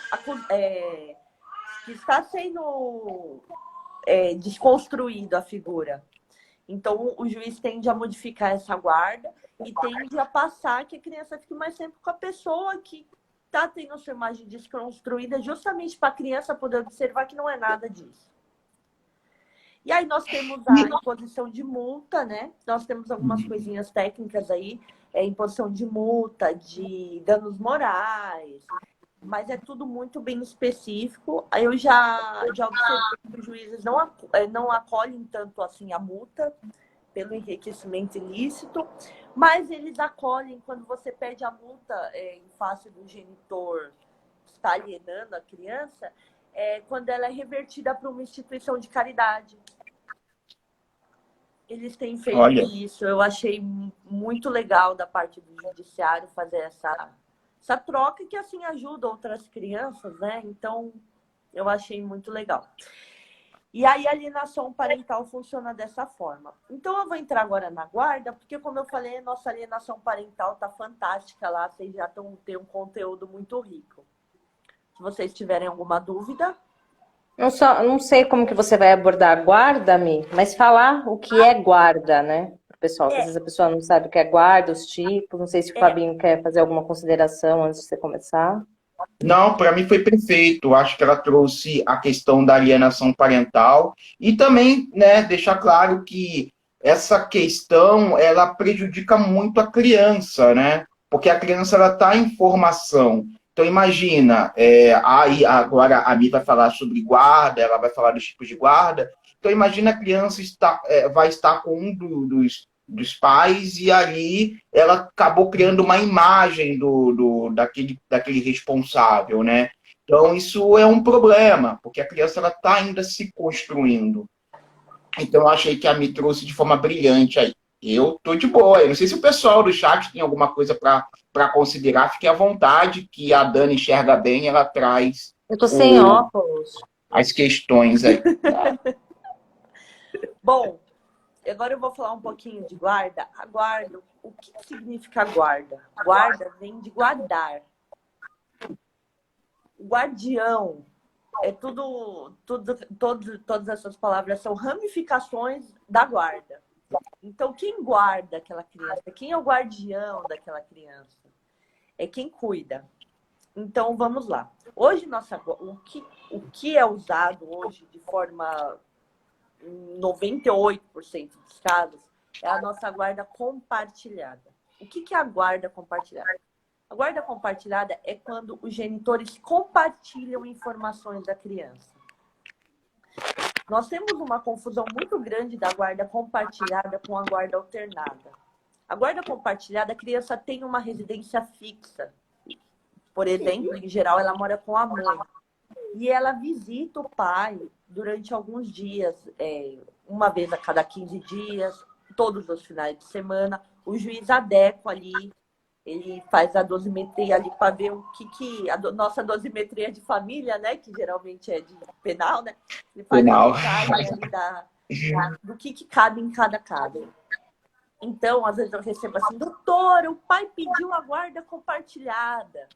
desconstruído a figura. Então, o juiz tende a modificar essa guarda e tende a passar que a criança fique mais tempo com a pessoa que está tendo a sua imagem desconstruída, justamente para a criança poder observar que não é nada disso. E aí nós temos a imposição de multa, né? Nós temos algumas coisinhas técnicas aí, imposição de multa, de danos morais, mas é tudo muito bem específico. Aí eu já observei que os juízes não acolhem tanto assim a multa pelo enriquecimento ilícito, mas eles acolhem quando você pede a multa em face do genitor que está alienando a criança, quando ela é revertida para uma instituição de caridade. Eles têm feito isso. Eu achei muito legal da parte do judiciário fazer essa troca, que assim ajuda outras crianças, né? Então, eu achei muito legal. E aí a alienação parental funciona dessa forma. Então, eu vou entrar agora na guarda, porque, como eu falei, a nossa alienação parental tá fantástica lá. Vocês já têm um conteúdo muito rico. Se vocês tiverem alguma dúvida... Não sei como que você vai abordar a guarda, Mi, mas falar o que é guarda, né? Pessoal, às vezes a pessoa não sabe o que é guarda, os tipos. Não sei se o Fabinho quer fazer alguma consideração antes de você começar. Não, para mim foi perfeito. Acho que ela trouxe a questão da alienação parental e também, né, deixar claro que essa questão ela prejudica muito a criança, né? Porque a criança ela está em formação. Então imagina, aí agora a Mi vai falar sobre guarda, ela vai falar dos tipos de guarda. Então imagina a criança vai estar com um dos pais, e ali ela acabou criando uma imagem daquele responsável, né? Então, isso é um problema, porque a criança está ainda se construindo. Então, eu achei que a Mi trouxe de forma brilhante aí. Eu tô de boa. Eu não sei se o pessoal do chat tem alguma coisa para considerar. Fique à vontade, que a Dani enxerga bem, ela traz Eu tô sem o, óculos. as questões aí. Bom, agora eu vou falar um pouquinho de guarda. A guarda, o que significa guarda? Guarda vem de guardar. Guardião é todas essas palavras são ramificações da guarda. Então, quem guarda aquela criança? Quem é o guardião daquela criança? É quem cuida. Então, vamos lá. Hoje, o que é usado hoje de forma 98% dos casos é a nossa guarda compartilhada. O que é a guarda compartilhada? A guarda compartilhada é quando os genitores compartilham informações da criança. Nós temos uma confusão muito grande da guarda compartilhada com a guarda alternada. A guarda compartilhada, a criança tem uma residência fixa. Por exemplo, em geral, ela mora com a mãe. E ela visita o pai durante alguns dias, uma vez a cada 15 dias, todos os finais de semana. O juiz adequa ali, ele faz a dosimetria ali para ver o que a nossa dosimetria de família, né, que geralmente é de penal, né? Ele faz Penal. a dosagem ali do que cabe em cada caso. Então, às vezes eu recebo assim, doutor, o pai pediu a guarda compartilhada.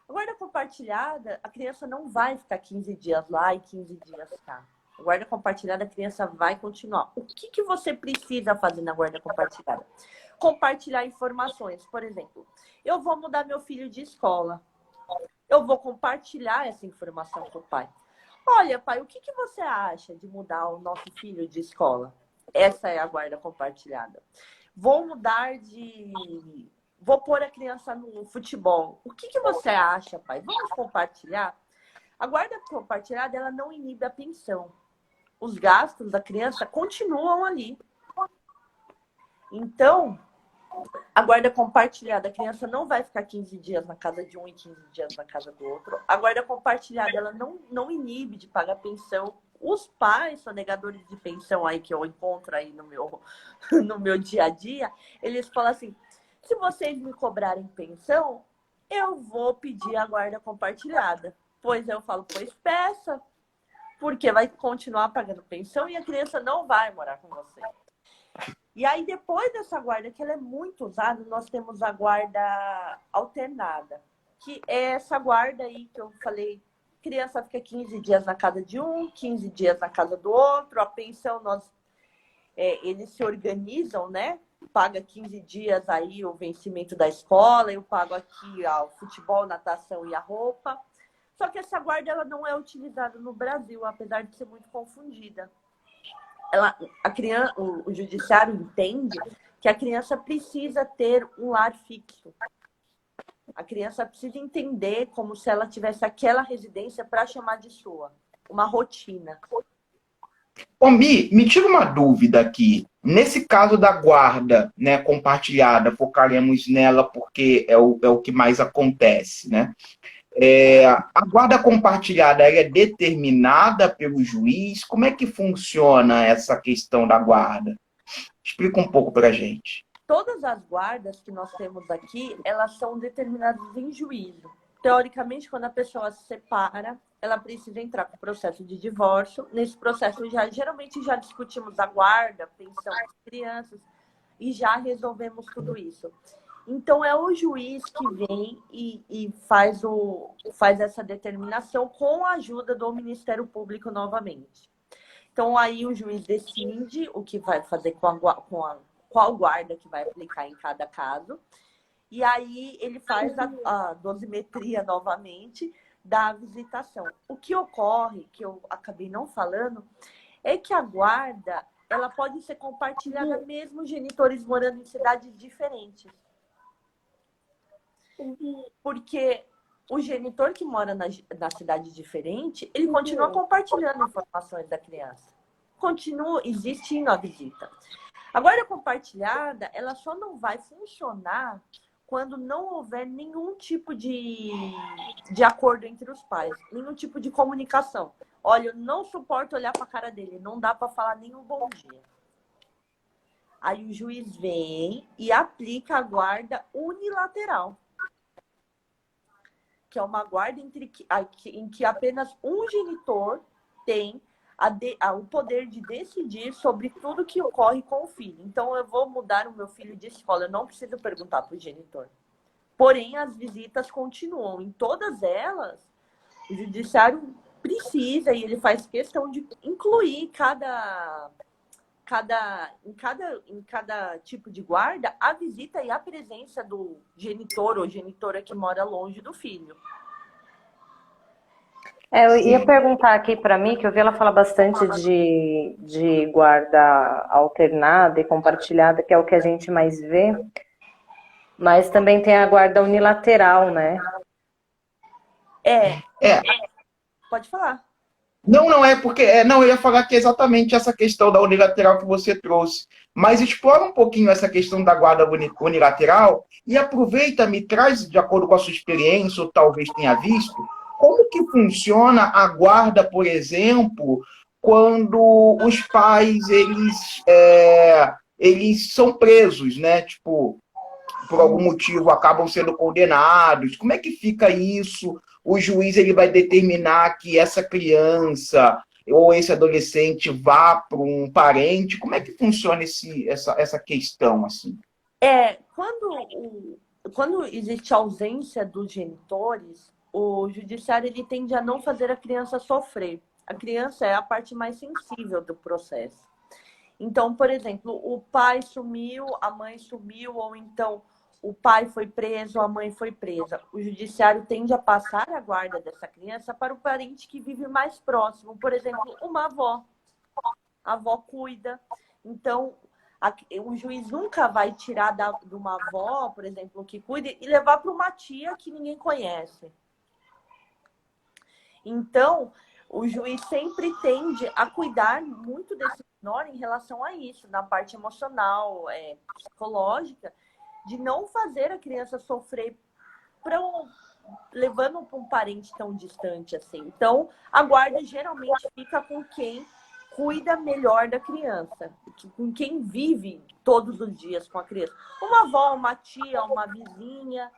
A guarda compartilhada, a criança não vai ficar 15 dias lá e 15 dias cá. A guarda compartilhada, a criança vai continuar. O que você precisa fazer na guarda compartilhada? Compartilhar informações. Por exemplo, eu vou mudar meu filho de escola. Eu vou compartilhar essa informação com o pai. Olha, pai, o que você acha de mudar o nosso filho de escola? Essa é a guarda compartilhada. Vou pôr a criança no futebol. O que você acha, pai? Vamos compartilhar? A guarda compartilhada, ela não inibe a pensão. Os gastos da criança continuam ali. Então, a guarda compartilhada, a criança não vai ficar 15 dias na casa de um e 15 dias na casa do outro. A guarda compartilhada, ela não inibe de pagar pensão. Os pais sonegadores de pensão aí que eu encontro aí no meu dia a dia, eles falam assim, se vocês me cobrarem pensão, eu vou pedir a guarda compartilhada. Pois eu falo, pois peça, porque vai continuar pagando pensão e a criança não vai morar com você. E aí, depois dessa guarda, que ela é muito usada, nós temos a guarda alternada, que é essa guarda aí que eu falei, criança fica 15 dias na casa de um, 15 dias na casa do outro, a pensão, eles se organizam, né? Paga 15 dias aí o vencimento da escola, eu pago aqui o futebol, natação e a roupa. Só que essa guarda ela não é utilizada no Brasil, apesar de ser muito confundida. O judiciário entende que a criança precisa ter um lar fixo. A criança precisa entender como se ela tivesse aquela residência para chamar de sua, uma rotina. Ô, Mi, me tira uma dúvida aqui. Nesse caso da guarda, né, compartilhada, focaremos nela porque é o que mais acontece, né? A guarda compartilhada ela é determinada pelo juiz? Como é que funciona essa questão da guarda? Explica um pouco para a gente. Todas as guardas que nós temos aqui, elas são determinadas em juízo. Teoricamente, quando a pessoa se separa, ela precisa entrar com o processo de divórcio. Nesse processo, geralmente já discutimos a guarda, a pensão das crianças e já resolvemos tudo isso. Então, é o juiz que vem e faz essa determinação com a ajuda do Ministério Público novamente. Então, aí o juiz decide o que vai fazer qual guarda que vai aplicar em cada caso. E aí ele faz a dosimetria novamente da visitação. O que ocorre, que eu acabei não falando, é que a guarda ela pode ser compartilhada mesmo genitores morando em cidades diferentes. Porque o genitor que mora na cidade diferente, ele continua compartilhando informações da criança. Continua existindo a visita. A guarda compartilhada, ela só não vai funcionar quando não houver nenhum tipo de acordo entre os pais, nenhum tipo de comunicação. Olha, eu não suporto olhar para a cara dele, não dá para falar nem um bom dia. Aí o juiz vem e aplica a guarda unilateral, que é uma guarda em que apenas um genitor tem o poder de decidir sobre tudo que ocorre com o filho. Então, eu vou mudar o meu filho de escola, eu não preciso perguntar para o genitor. Porém, as visitas continuam. Em todas elas, o judiciário precisa, e ele faz questão de incluir em cada tipo de guarda, a visita e a presença do genitor ou genitora que mora longe do filho. Eu ia perguntar aqui para mim, que eu vi ela falar bastante de guarda alternada e compartilhada, que é o que a gente mais vê, mas também tem a guarda unilateral, né? Pode falar. Não é porque. Não, eu ia falar que é exatamente essa questão da unilateral que você trouxe. Mas explora um pouquinho essa questão da guarda unilateral e aproveita, me traz, de acordo com a sua experiência, ou talvez tenha visto, como que funciona a guarda, por exemplo, quando os pais eles são presos, né? Tipo, por algum motivo acabam sendo condenados. Como é que fica isso? O juiz ele vai determinar que essa criança ou esse adolescente vá para um parente. Como é que funciona essa questão assim? Quando existe ausência dos genitores, o judiciário ele tende a não fazer a criança sofrer. A criança é a parte mais sensível do processo. Então, por exemplo, o pai sumiu, a mãe sumiu, ou então o pai foi preso, a mãe foi presa. O judiciário tende a passar a guarda dessa criança para o parente que vive mais próximo. Por exemplo, uma avó. A avó cuida. Então, o juiz nunca vai tirar de uma avó, por exemplo, que cuida, e levar para uma tia que ninguém conhece. Então, o juiz sempre tende a cuidar muito desse menor em relação a isso, na parte emocional, psicológica, de não fazer a criança sofrer levando para um parente tão distante assim. Então, a guarda geralmente fica com quem cuida melhor da criança, com quem vive todos os dias com a criança. Uma avó, uma tia, uma vizinha.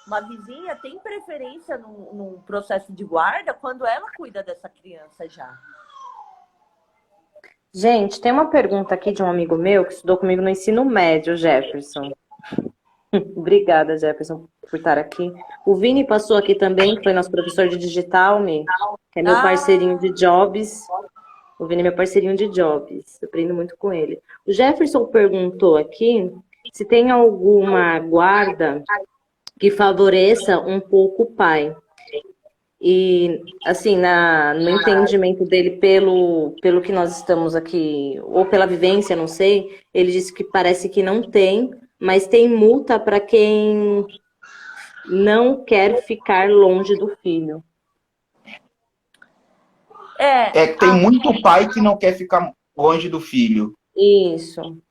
Uma vizinha tem preferência num processo de guarda quando ela cuida dessa criança já. Gente, tem uma pergunta aqui de um amigo meu que estudou comigo no ensino médio, Jefferson. Obrigada, Jefferson, por estar aqui. O Vini passou aqui também, foi nosso professor de digital, que é meu parceirinho de jobs. O Vini é meu parceirinho de jobs, eu aprendo muito com ele. O Jefferson perguntou aqui se tem alguma guarda que favoreça um pouco o pai. E, assim, no entendimento dele, pelo que nós estamos aqui, ou pela vivência, não sei, ele disse que parece que não tem, mas tem multa para quem não quer ficar longe do filho. Tem muito pai que não quer ficar longe do filho. Isso.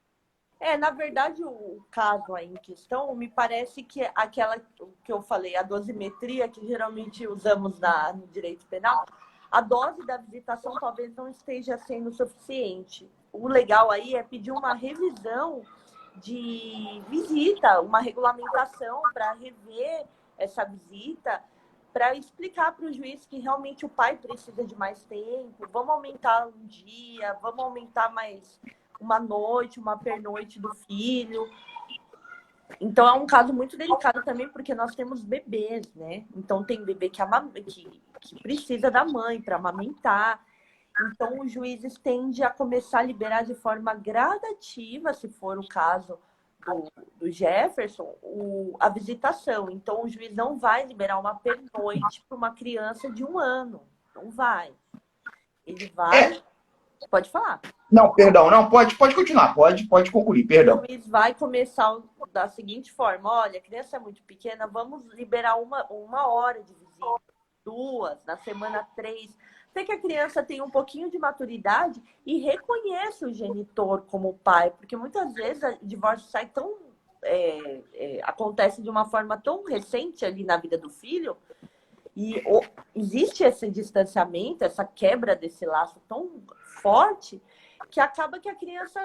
Na verdade, o caso aí em questão, me parece que aquela que eu falei, a dosimetria que geralmente usamos no direito penal, a dose da visitação talvez não esteja sendo suficiente. O legal aí é pedir uma revisão de visita, uma regulamentação para rever essa visita, para explicar para o juiz que realmente o pai precisa de mais tempo, vamos aumentar um dia, vamos aumentar mais uma noite, uma pernoite do filho. Então, é um caso muito delicado também, porque nós temos bebês, né? Então, tem bebê que precisa da mãe para amamentar. Então, os juízes tendem a começar a liberar de forma gradativa, se for o caso do Jefferson, a visitação. Então, o juiz não vai liberar uma pernoite para uma criança de 1 ano. Não vai. Ele vai... Pode falar. Não, perdão, não, pode continuar, pode concluir, perdão. O juiz vai começar da seguinte forma: olha, a criança é muito pequena, vamos liberar uma hora de visita, 2, na semana 3, até que a criança tenha um pouquinho de maturidade e reconheça o genitor como pai, porque muitas vezes o divórcio sai tão acontece de uma forma tão recente ali na vida do filho, e existe esse distanciamento, essa quebra desse laço tão forte, que acaba que a criança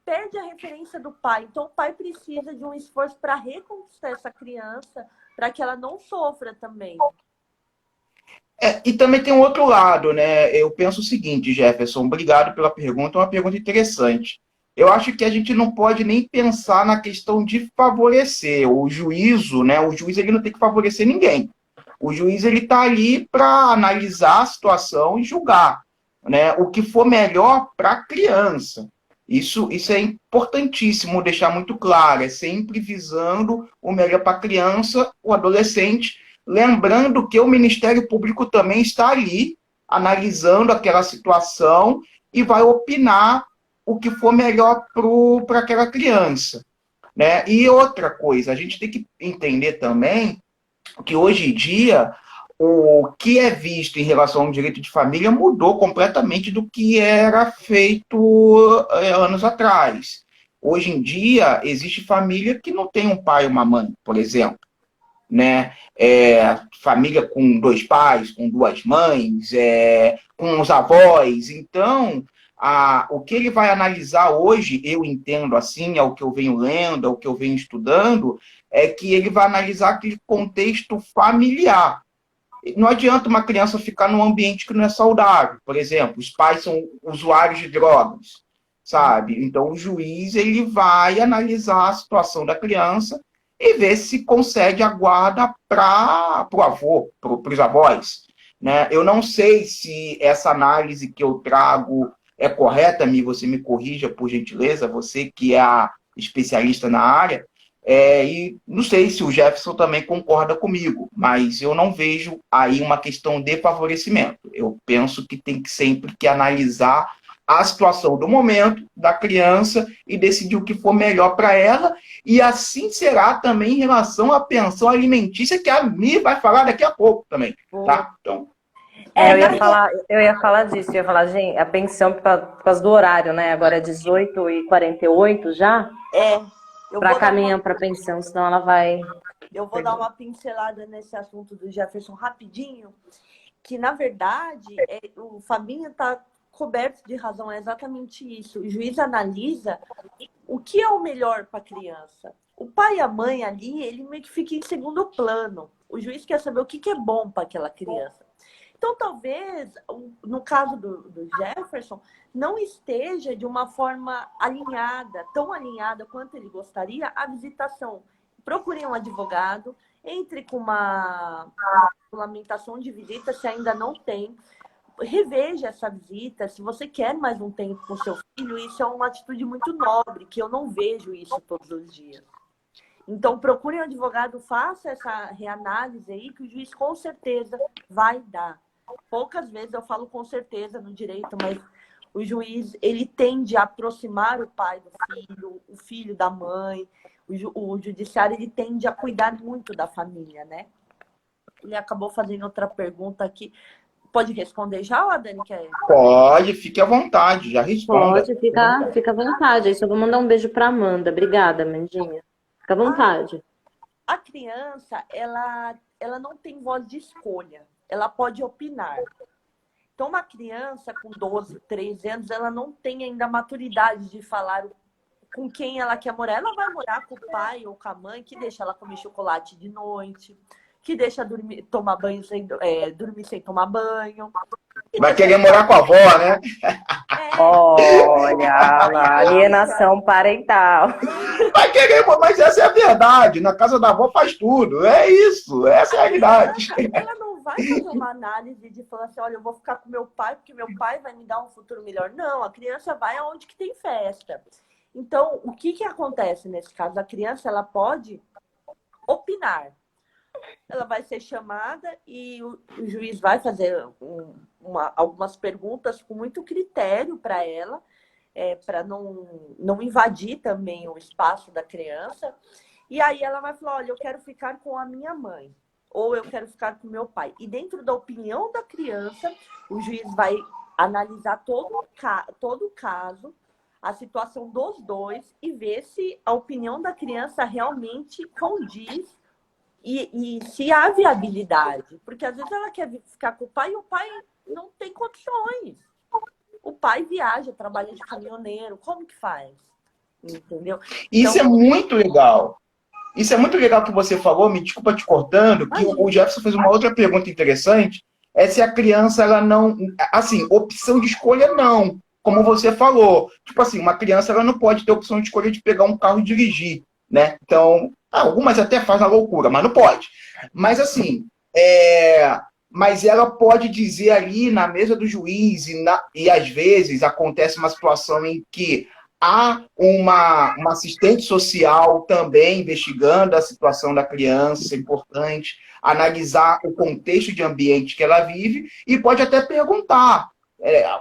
perde a referência do pai. Então, o pai precisa de um esforço para reconquistar essa criança, para que ela não sofra também. E também tem um outro lado, né? Eu penso o seguinte, Jefferson, obrigado pela pergunta, é uma pergunta interessante. Eu acho que a gente não pode nem pensar na questão de favorecer o juízo, né? O juiz ele não tem que favorecer ninguém. O juiz ele está ali para analisar a situação e julgar, né? O que for melhor para a criança. Isso é importantíssimo deixar muito claro. É sempre visando o melhor para a criança, o adolescente. Lembrando que o Ministério Público também está ali, analisando aquela situação e vai opinar o que for melhor para aquela criança, né? E outra coisa, a gente tem que entender também que hoje em dia o que é visto em relação ao direito de família mudou completamente do que era feito anos atrás. Hoje em dia, existe família que não tem um pai e uma mãe, por exemplo, né? Família com 2 pais, com 2 mães, com os avós. Então, o que ele vai analisar hoje, eu entendo assim, é o que eu venho lendo, é o que eu venho estudando, é que ele vai analisar aquele contexto familiar. Não adianta uma criança ficar num ambiente que não é saudável. Por exemplo, os pais são usuários de drogas, sabe? Então, o juiz ele vai analisar a situação da criança e ver se concede a guarda para o avô, para os avós, né? Eu não sei se essa análise que eu trago é correta, você me corrija, por gentileza, você que é a especialista na área, e não sei se o Jefferson também concorda comigo, mas eu não vejo aí uma questão de favorecimento. Eu penso que tem que sempre que analisar a situação do momento da criança e decidir o que for melhor para ela, e assim será também em relação à pensão alimentícia, que a Mi vai falar daqui a pouco também, tá? Então... eu ia falar disso, eu ia falar, gente, a pensão por causa do horário, né? Agora é 18h48 já? Para caminhar para a pensão, senão ela vai... Eu vou dar uma pincelada nesse assunto do Jefferson rapidinho, que na verdade o Fabinho está coberto de razão, é exatamente isso. O juiz analisa o que é o melhor para a criança. O pai e a mãe ali, ele meio que fica em segundo plano. O juiz quer saber o que é bom para aquela criança. Então, talvez, no caso do Jefferson, não esteja de uma forma alinhada, tão alinhada quanto ele gostaria, a visitação. Procure um advogado, entre com uma regulamentação de visita, se ainda não tem. Reveja essa visita, se você quer mais um tempo com seu filho, isso é uma atitude muito nobre, que eu não vejo isso todos os dias. Então, procure um advogado, faça essa reanálise aí, que o juiz com certeza vai dar. Poucas vezes eu falo com certeza no direito, mas o juiz, ele tende a aproximar o pai do filho, o filho da mãe. O judiciário, ele tende a cuidar muito da família, né? Ele acabou fazendo outra pergunta aqui. Pode responder já, ou a Dani quer? Pode, fique à vontade, já responda. Pode, fica à vontade. Aí só vou mandar um beijo para Amanda. Obrigada, Amandinha. Fica à vontade. A criança, ela não tem voz de escolha. Ela pode opinar. Então, uma criança com 12, 13 anos, ela não tem ainda a maturidade de falar com quem ela quer morar. Ela vai morar com o pai ou com a mãe, que deixa ela comer chocolate de noite, que deixa tomar banho dormir sem tomar banho. Vai querer morar com a avó, né? Olha lá, alienação parental. Vai querer, mas essa é a verdade. Na casa da avó faz tudo. É isso, essa é a realidade. Ela não vai fazer uma análise de falar assim, olha, eu vou ficar com meu pai, porque meu pai vai me dar um futuro melhor. Não, a criança vai aonde que tem festa. Então, o que acontece nesse caso? A criança, ela pode opinar. Ela vai ser chamada e o juiz vai fazer algumas perguntas com muito critério para ela, para não invadir também o espaço da criança. E aí ela vai falar, olha, eu quero ficar com a minha mãe. ou eu quero ficar com meu pai. E dentro da opinião da criança, o juiz vai analisar todo o caso, a situação dos dois e ver se a opinião da criança realmente condiz e se há viabilidade. Porque às vezes ela quer ficar com o pai e o pai não tem condições. O pai viaja, trabalha de caminhoneiro, como que faz? Entendeu? Isso Então, é muito legal. Isso é muito legal que você falou, me desculpa te cortando, que o Jefferson fez uma outra pergunta interessante, é se a criança, ela não... Assim, opção de escolha, não. Como você falou. Tipo assim, uma criança, ela não pode ter opção de escolha de pegar um carro e dirigir, né? Então, algumas até fazem a loucura, mas não pode. Mas assim, mas ela pode dizer ali na mesa do juiz, e às vezes acontece uma situação em que há uma assistente social também investigando a situação da criança, é importante analisar o contexto de ambiente que ela vive e pode até perguntar.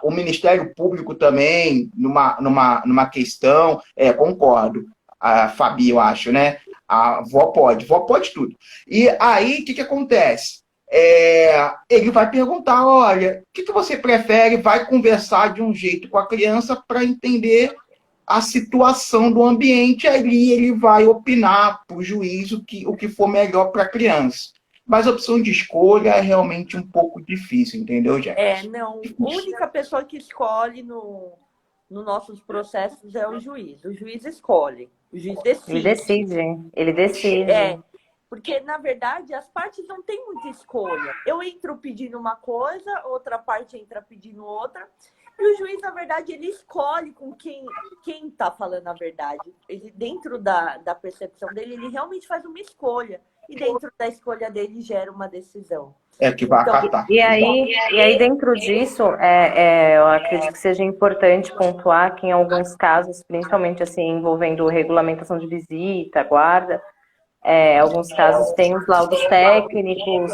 O Ministério Público também, numa questão, concordo, a Fabi, eu acho, né? A vó pode tudo. E aí, o que acontece? Ele vai perguntar, olha, o que você prefere? Vai conversar de um jeito com a criança para entender a situação do ambiente, ali ele vai opinar para o juiz o que for melhor para a criança. Mas a opção de escolha é realmente um pouco difícil, entendeu, Jefferson? não. A única pessoa que escolhe nos nossos processos é o juiz. O juiz escolhe, o juiz decide. Ele decide. Porque, na verdade, as partes não têm muita escolha. Eu entro pedindo uma coisa, outra parte entra pedindo outra. E o juiz, na verdade, ele escolhe com quem está falando a verdade. Ele, dentro da percepção dele, ele realmente faz uma escolha. E dentro da escolha dele, gera uma decisão. Que vai acatar. E aí, dentro disso, eu acredito que seja importante pontuar que em alguns casos, principalmente assim, envolvendo regulamentação de visita, guarda, alguns casos tem os laudos técnicos,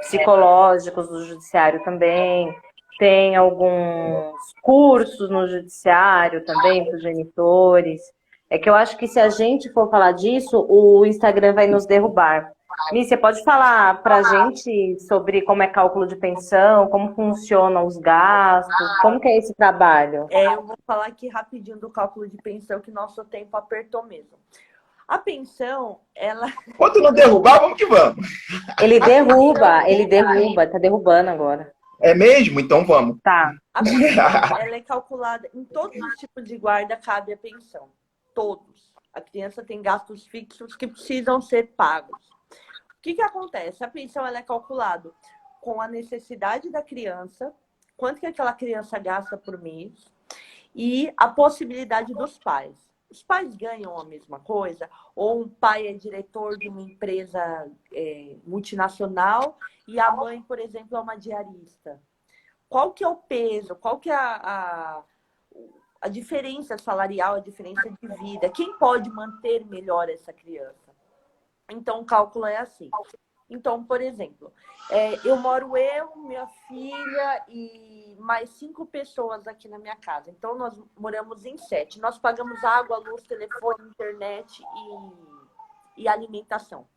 psicológicos do judiciário também, tem alguns cursos no judiciário também para os genitores. É que eu acho que se a gente for falar disso, o Instagram vai nos derrubar. Mi, você pode falar para a gente sobre como é cálculo de pensão, como funcionam os gastos, como que é esse trabalho? Eu vou falar aqui rapidinho do cálculo de pensão, que nosso tempo apertou mesmo. A pensão, ela... Quando não derrubar, vamos que vamos. Ele derruba, tá derrubando agora. É mesmo? Então vamos. Tá. A pensão, ela é calculada em todos os tipos de guarda, cabe a pensão. Todos. A criança tem gastos fixos que precisam ser pagos. O que acontece? A pensão, ela é calculada com a necessidade da criança, quanto que aquela criança gasta por mês, e a possibilidade dos pais. Os pais ganham a mesma coisa? Ou um pai é diretor de uma empresa multinacional e a mãe, por exemplo, é uma diarista? Qual que é o peso? Qual que é a diferença salarial, a diferença de vida? Quem pode manter melhor essa criança? Então, o cálculo é assim. Então, por exemplo, eu moro minha filha e mais 5 pessoas aqui na minha casa. Então, nós moramos em 7. Nós pagamos água, luz, telefone, internet e alimentação.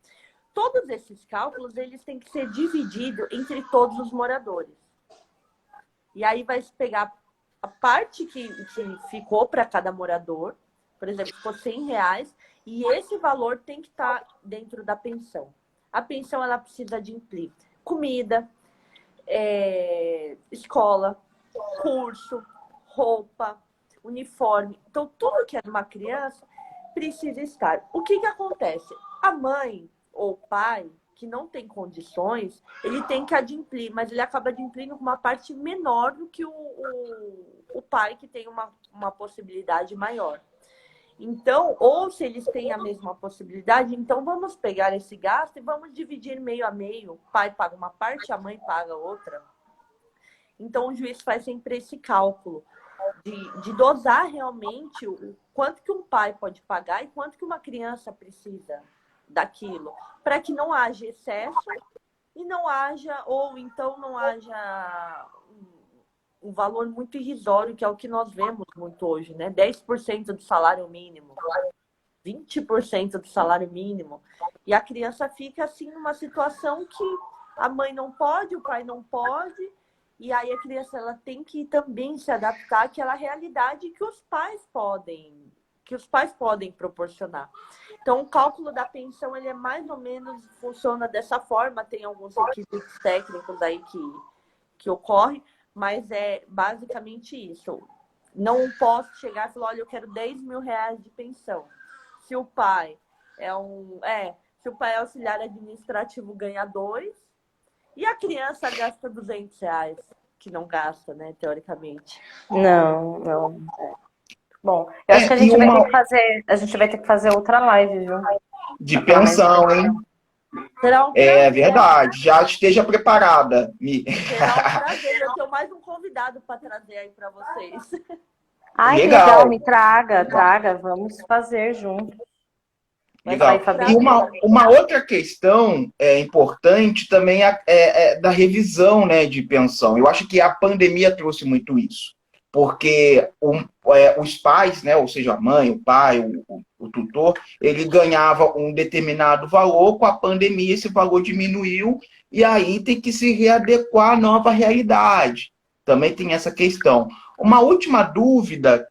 Todos esses cálculos, eles têm que ser divididos entre todos os moradores. E aí vai se pegar a parte que ficou para cada morador. Por exemplo, ficou R$100, e esse valor tem que estar dentro da pensão. A pensão, ela precisa de incluir comida, escola, curso, roupa, uniforme. Então, tudo que é de uma criança precisa estar. O que acontece? A mãe ou o pai que não tem condições, ele tem que adimplir, mas ele acaba adimplindo com uma parte menor do que o pai que tem uma possibilidade maior. Então, ou se eles têm a mesma possibilidade, então vamos pegar esse gasto e vamos dividir meio a meio. O pai paga uma parte, a mãe paga outra. Então, o juiz faz sempre esse cálculo de dosar realmente o quanto que um pai pode pagar e quanto que uma criança precisa daquilo, para que não haja excesso e não haja um valor muito irrisório, que é o que nós vemos muito hoje, né? 10% do salário mínimo. 20% do salário mínimo. E a criança fica assim numa situação que a mãe não pode, o pai não pode, e aí a criança ela tem que também se adaptar àquela realidade que os pais podem proporcionar. Então, o cálculo da pensão, ele é mais ou menos, funciona dessa forma, tem alguns requisitos técnicos aí que ocorrem, mas é basicamente isso. Não posso chegar e falar, olha, eu quero 10 mil reais de pensão. Se o pai se o pai é auxiliar administrativo, ganha 2, e a criança gasta 200 reais, que não gasta, né, teoricamente. Não. Bom, eu acho que a gente vai ter que fazer outra live, viu? De pensão, hein? Será um É prazer. verdade, já esteja preparada. Será um prazer. Eu tenho mais um convidado para trazer aí para vocês. Ai, que legal, me traga, vamos fazer junto. Legal. E uma outra questão importante também é da revisão, né, de pensão. Eu acho que a pandemia trouxe muito isso. Porque os pais, né, ou seja, a mãe, o pai, o tutor, ele ganhava um determinado valor, com a pandemia esse valor diminuiu, e aí tem que se readequar à nova realidade. Também tem essa questão. Uma última dúvida,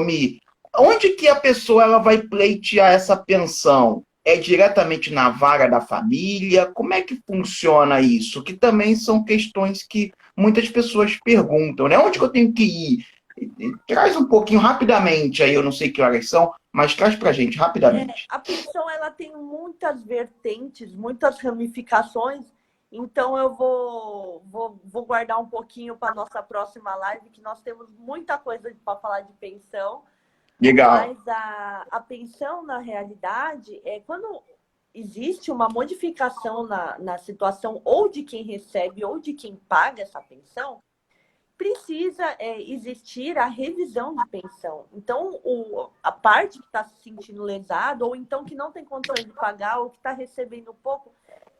Mi, onde que a pessoa ela vai pleitear essa pensão? É diretamente na vara da família? Como é que funciona isso? Que também são questões que muitas pessoas perguntam, né? Onde que eu tenho que ir? Traz um pouquinho rapidamente, aí eu não sei que horas são, mas traz pra gente rapidamente. A pensão ela tem muitas vertentes, muitas ramificações, então eu vou guardar um pouquinho para nossa próxima live, que nós temos muita coisa para falar de pensão. Legal. Mas a pensão, na realidade, é quando existe uma modificação na situação ou de quem recebe ou de quem paga essa pensão, precisa existir a revisão de pensão. Então, a parte que está se sentindo lesada, ou então que não tem condições de pagar, ou que está recebendo pouco,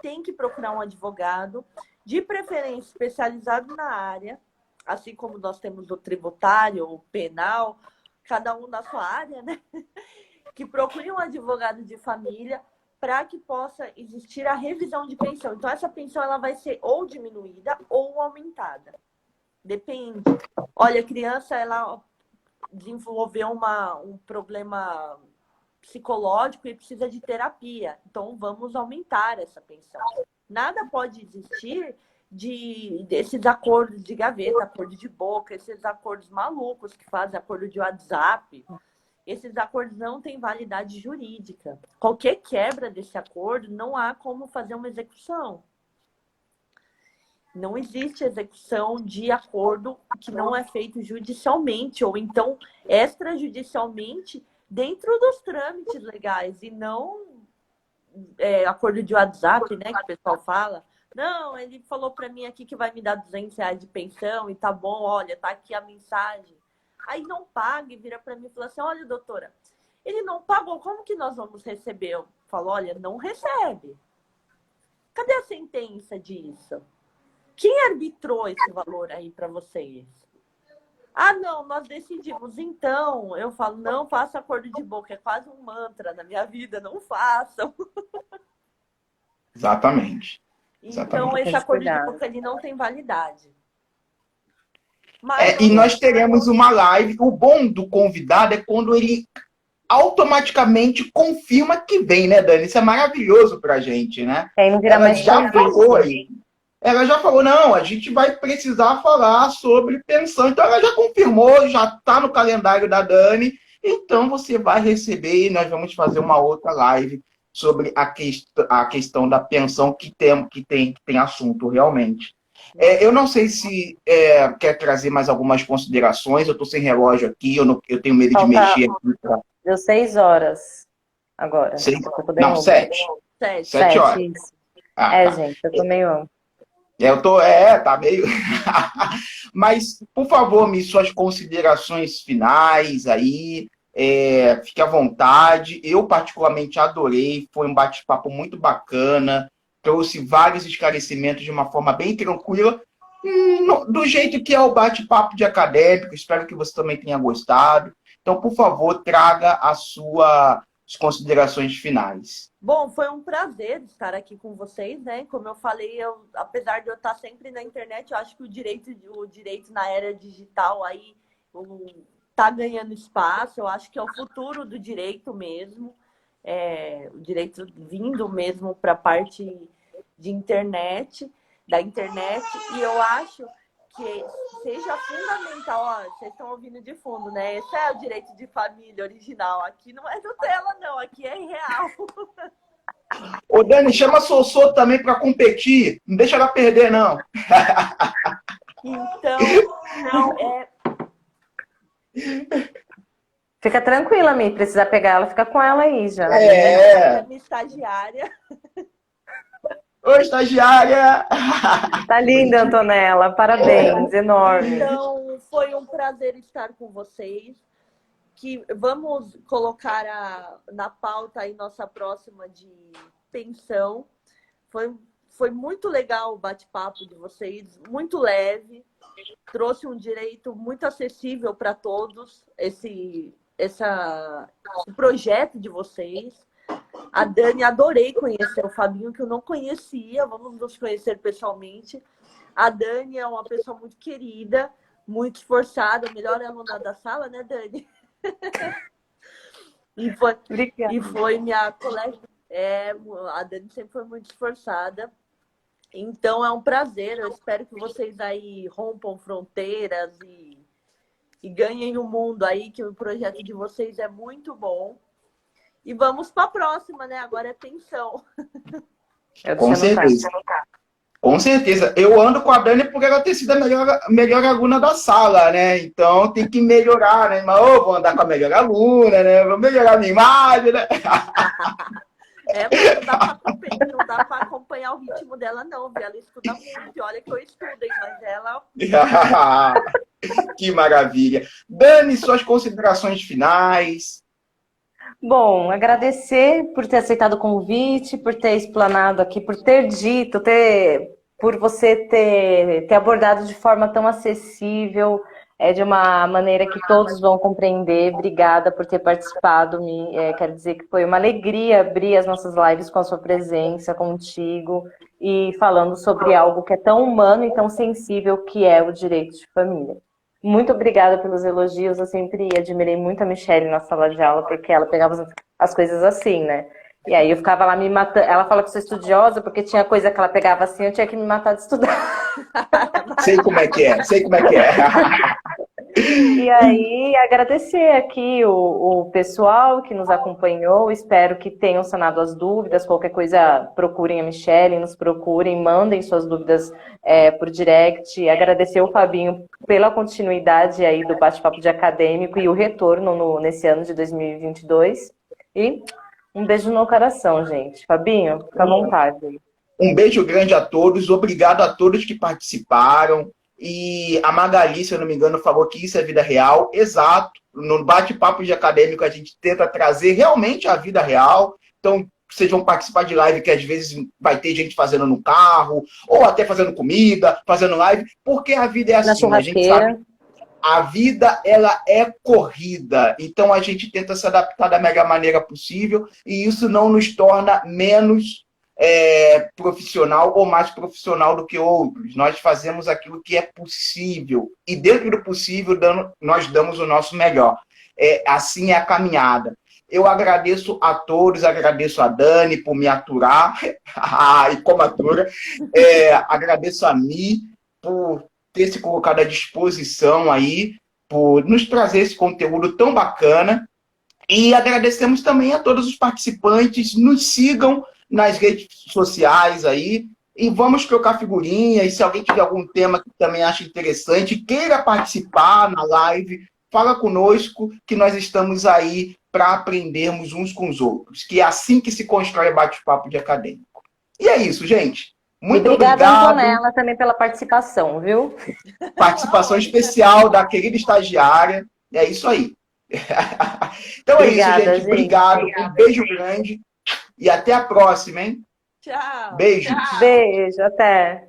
tem que procurar um advogado, de preferência especializado na área, assim como nós temos o tributário, o penal, cada um na sua área, né? Que procure um advogado de família para que possa existir a revisão de pensão. Então, essa pensão ela vai ser ou diminuída ou aumentada. Depende. Olha, a criança ela desenvolveu um problema psicológico e precisa de terapia. Então, vamos aumentar essa pensão. Nada pode existir desses acordos de gaveta, acordo de boca, esses acordos malucos que fazem acordo de WhatsApp. Esses acordos não têm validade jurídica. Qualquer quebra desse acordo, não há como fazer uma execução. Não existe execução de acordo que não é feito judicialmente, ou então extrajudicialmente dentro dos trâmites legais, e não acordo de WhatsApp, né, que o pessoal fala. Não, ele falou para mim aqui que vai me dar 200 reais de pensão e tá bom, olha, tá aqui a mensagem. Aí não paga e vira para mim e fala assim, olha, doutora, ele não pagou, como que nós vamos receber? Eu falo, olha, não recebe. Cadê a sentença disso? Quem arbitrou esse valor aí para vocês? Ah, não, nós decidimos. Então, eu falo, não faça acordo de boca, é quase um mantra na minha vida, não façam. Exatamente. Então, esse acordo de boca ele não tem validade. Mas, e nós teremos uma live. O bom do convidado é quando ele automaticamente confirma que vem, né, Dani? Isso é maravilhoso pra gente, né? Ela já falou aí. Ela já falou, não, a gente vai precisar falar sobre pensão. Então, ela já confirmou, já está no calendário da Dani. Então, você vai receber e nós vamos fazer uma outra live sobre a questão da pensão que tem assunto realmente. Eu não sei se quer trazer mais algumas considerações. Eu estou sem relógio aqui, eu tenho medo de mexer aqui. Deu 6 horas agora. 7. 7 horas. Isso. Gente, eu tô meio... tá meio... Mas, por favor, suas considerações finais aí, fique à vontade. Eu, particularmente, adorei, foi um bate-papo muito bacana, trouxe vários esclarecimentos de uma forma bem tranquila, do jeito que é o bate-papo de acadêmico. Espero que você também tenha gostado. Então, por favor, traga as suas considerações finais. Bom, foi um prazer estar aqui com vocês, né? Como eu falei, apesar de eu estar sempre na internet, eu acho que o direito na era digital aí está ganhando espaço. Eu acho que é o futuro do direito mesmo. O direito vindo mesmo para a parte de internet, da internet. E eu acho que seja fundamental, ó, vocês estão ouvindo de fundo, né? Esse é o direito de família original. Aqui não é Nutella, não, aqui é real. Ô, Dani, chama a Sossô também para competir. Não deixa ela perder, não. Então, Fica tranquila, Mi. Precisar pegar ela, fica com ela aí já. é minha estagiária. Ô, estagiária! Tá linda, Antonella. Parabéns, enorme. Então, foi um prazer estar com vocês. Que vamos colocar na pauta aí nossa próxima de pensão. Foi muito legal o bate-papo de vocês, muito leve. Trouxe um direito muito acessível para todos, esse projeto de vocês. A Dani, adorei conhecer o Fabinho, que eu não conhecia. Vamos nos conhecer pessoalmente. A Dani é uma pessoa muito querida, muito esforçada, a melhor aluna da sala, né, Dani? E foi minha colega. A Dani sempre foi muito esforçada. Então é um prazer. Eu espero que vocês aí rompam fronteiras e ganhem o mundo aí, que o projeto de vocês é muito bom. E vamos para a próxima, né? Agora é pensão. Com certeza. Com certeza. Eu ando com a Dani porque ela tem sido a melhor aluna da sala, né? Então tem que melhorar, né? Mas eu vou andar com a melhor aluna, né? Vou melhorar a minha imagem, né? Mas não dá para acompanhar o ritmo dela, não, viu? Ela estuda muito. Olha que eu estudo, hein? Mas ela... Que maravilha. Dani, suas considerações finais. Bom, agradecer por ter aceitado o convite, por ter explanado aqui, por ter dito, por você ter abordado de forma tão acessível, de uma maneira que todos vão compreender. Obrigada por ter participado. Quero dizer que foi uma alegria abrir as nossas lives com a sua presença, contigo, e falando sobre algo que é tão humano e tão sensível, que é o direito de família. Muito obrigada pelos elogios. Eu sempre admirei muito a Michelle na sala de aula, porque ela pegava as coisas assim, né? E aí eu ficava lá me matando. Ela fala que sou estudiosa, porque tinha coisa que ela pegava assim, eu tinha que me matar de estudar. Sei como é que é, sei como é que é. E aí, agradecer aqui o pessoal que nos acompanhou. Espero que tenham sanado as dúvidas. Qualquer coisa, procurem a Michelle, nos procurem, mandem suas dúvidas por direct. Agradecer o Fabinho pela continuidade aí do bate-papo de acadêmico e o retorno nesse ano de 2022. E um beijo no coração, gente. Fabinho, fica à vontade. Um beijo grande a todos. Obrigado a todos que participaram. E a Magali, se eu não me engano, falou que isso é vida real. Exato. No bate-papo de acadêmico, a gente tenta trazer realmente a vida real. Então, vocês vão participar de live que às vezes vai ter gente fazendo no carro, ou até fazendo comida, fazendo live, porque a vida é assim. A gente sabe, a vida, ela é corrida. Então, a gente tenta se adaptar da melhor maneira possível, e isso não nos torna menos profissional ou mais profissional do que outros. Nós fazemos aquilo que é possível, e dentro do possível nós damos o nosso melhor. Assim é a caminhada. Eu agradeço a todos, agradeço a Dani por me aturar, e como atura, agradeço a Mi por ter se colocado à disposição aí, por nos trazer esse conteúdo tão bacana, e agradecemos também a todos os participantes. Nos sigam nas redes sociais aí, e vamos trocar figurinha. E se alguém tiver algum tema que também acha interessante, queira participar na live, fala conosco, que nós estamos aí para aprendermos uns com os outros, que é assim que se constrói bate-papo de acadêmico. E é isso, gente. Muito obrigado. Obrigada, Antonella, também pela participação, viu? Participação especial da querida estagiária. É isso aí. Então Obrigada, é isso, gente. Obrigado. Um beijo grande. E até a próxima, hein? Tchau. Beijo. Beijo, até.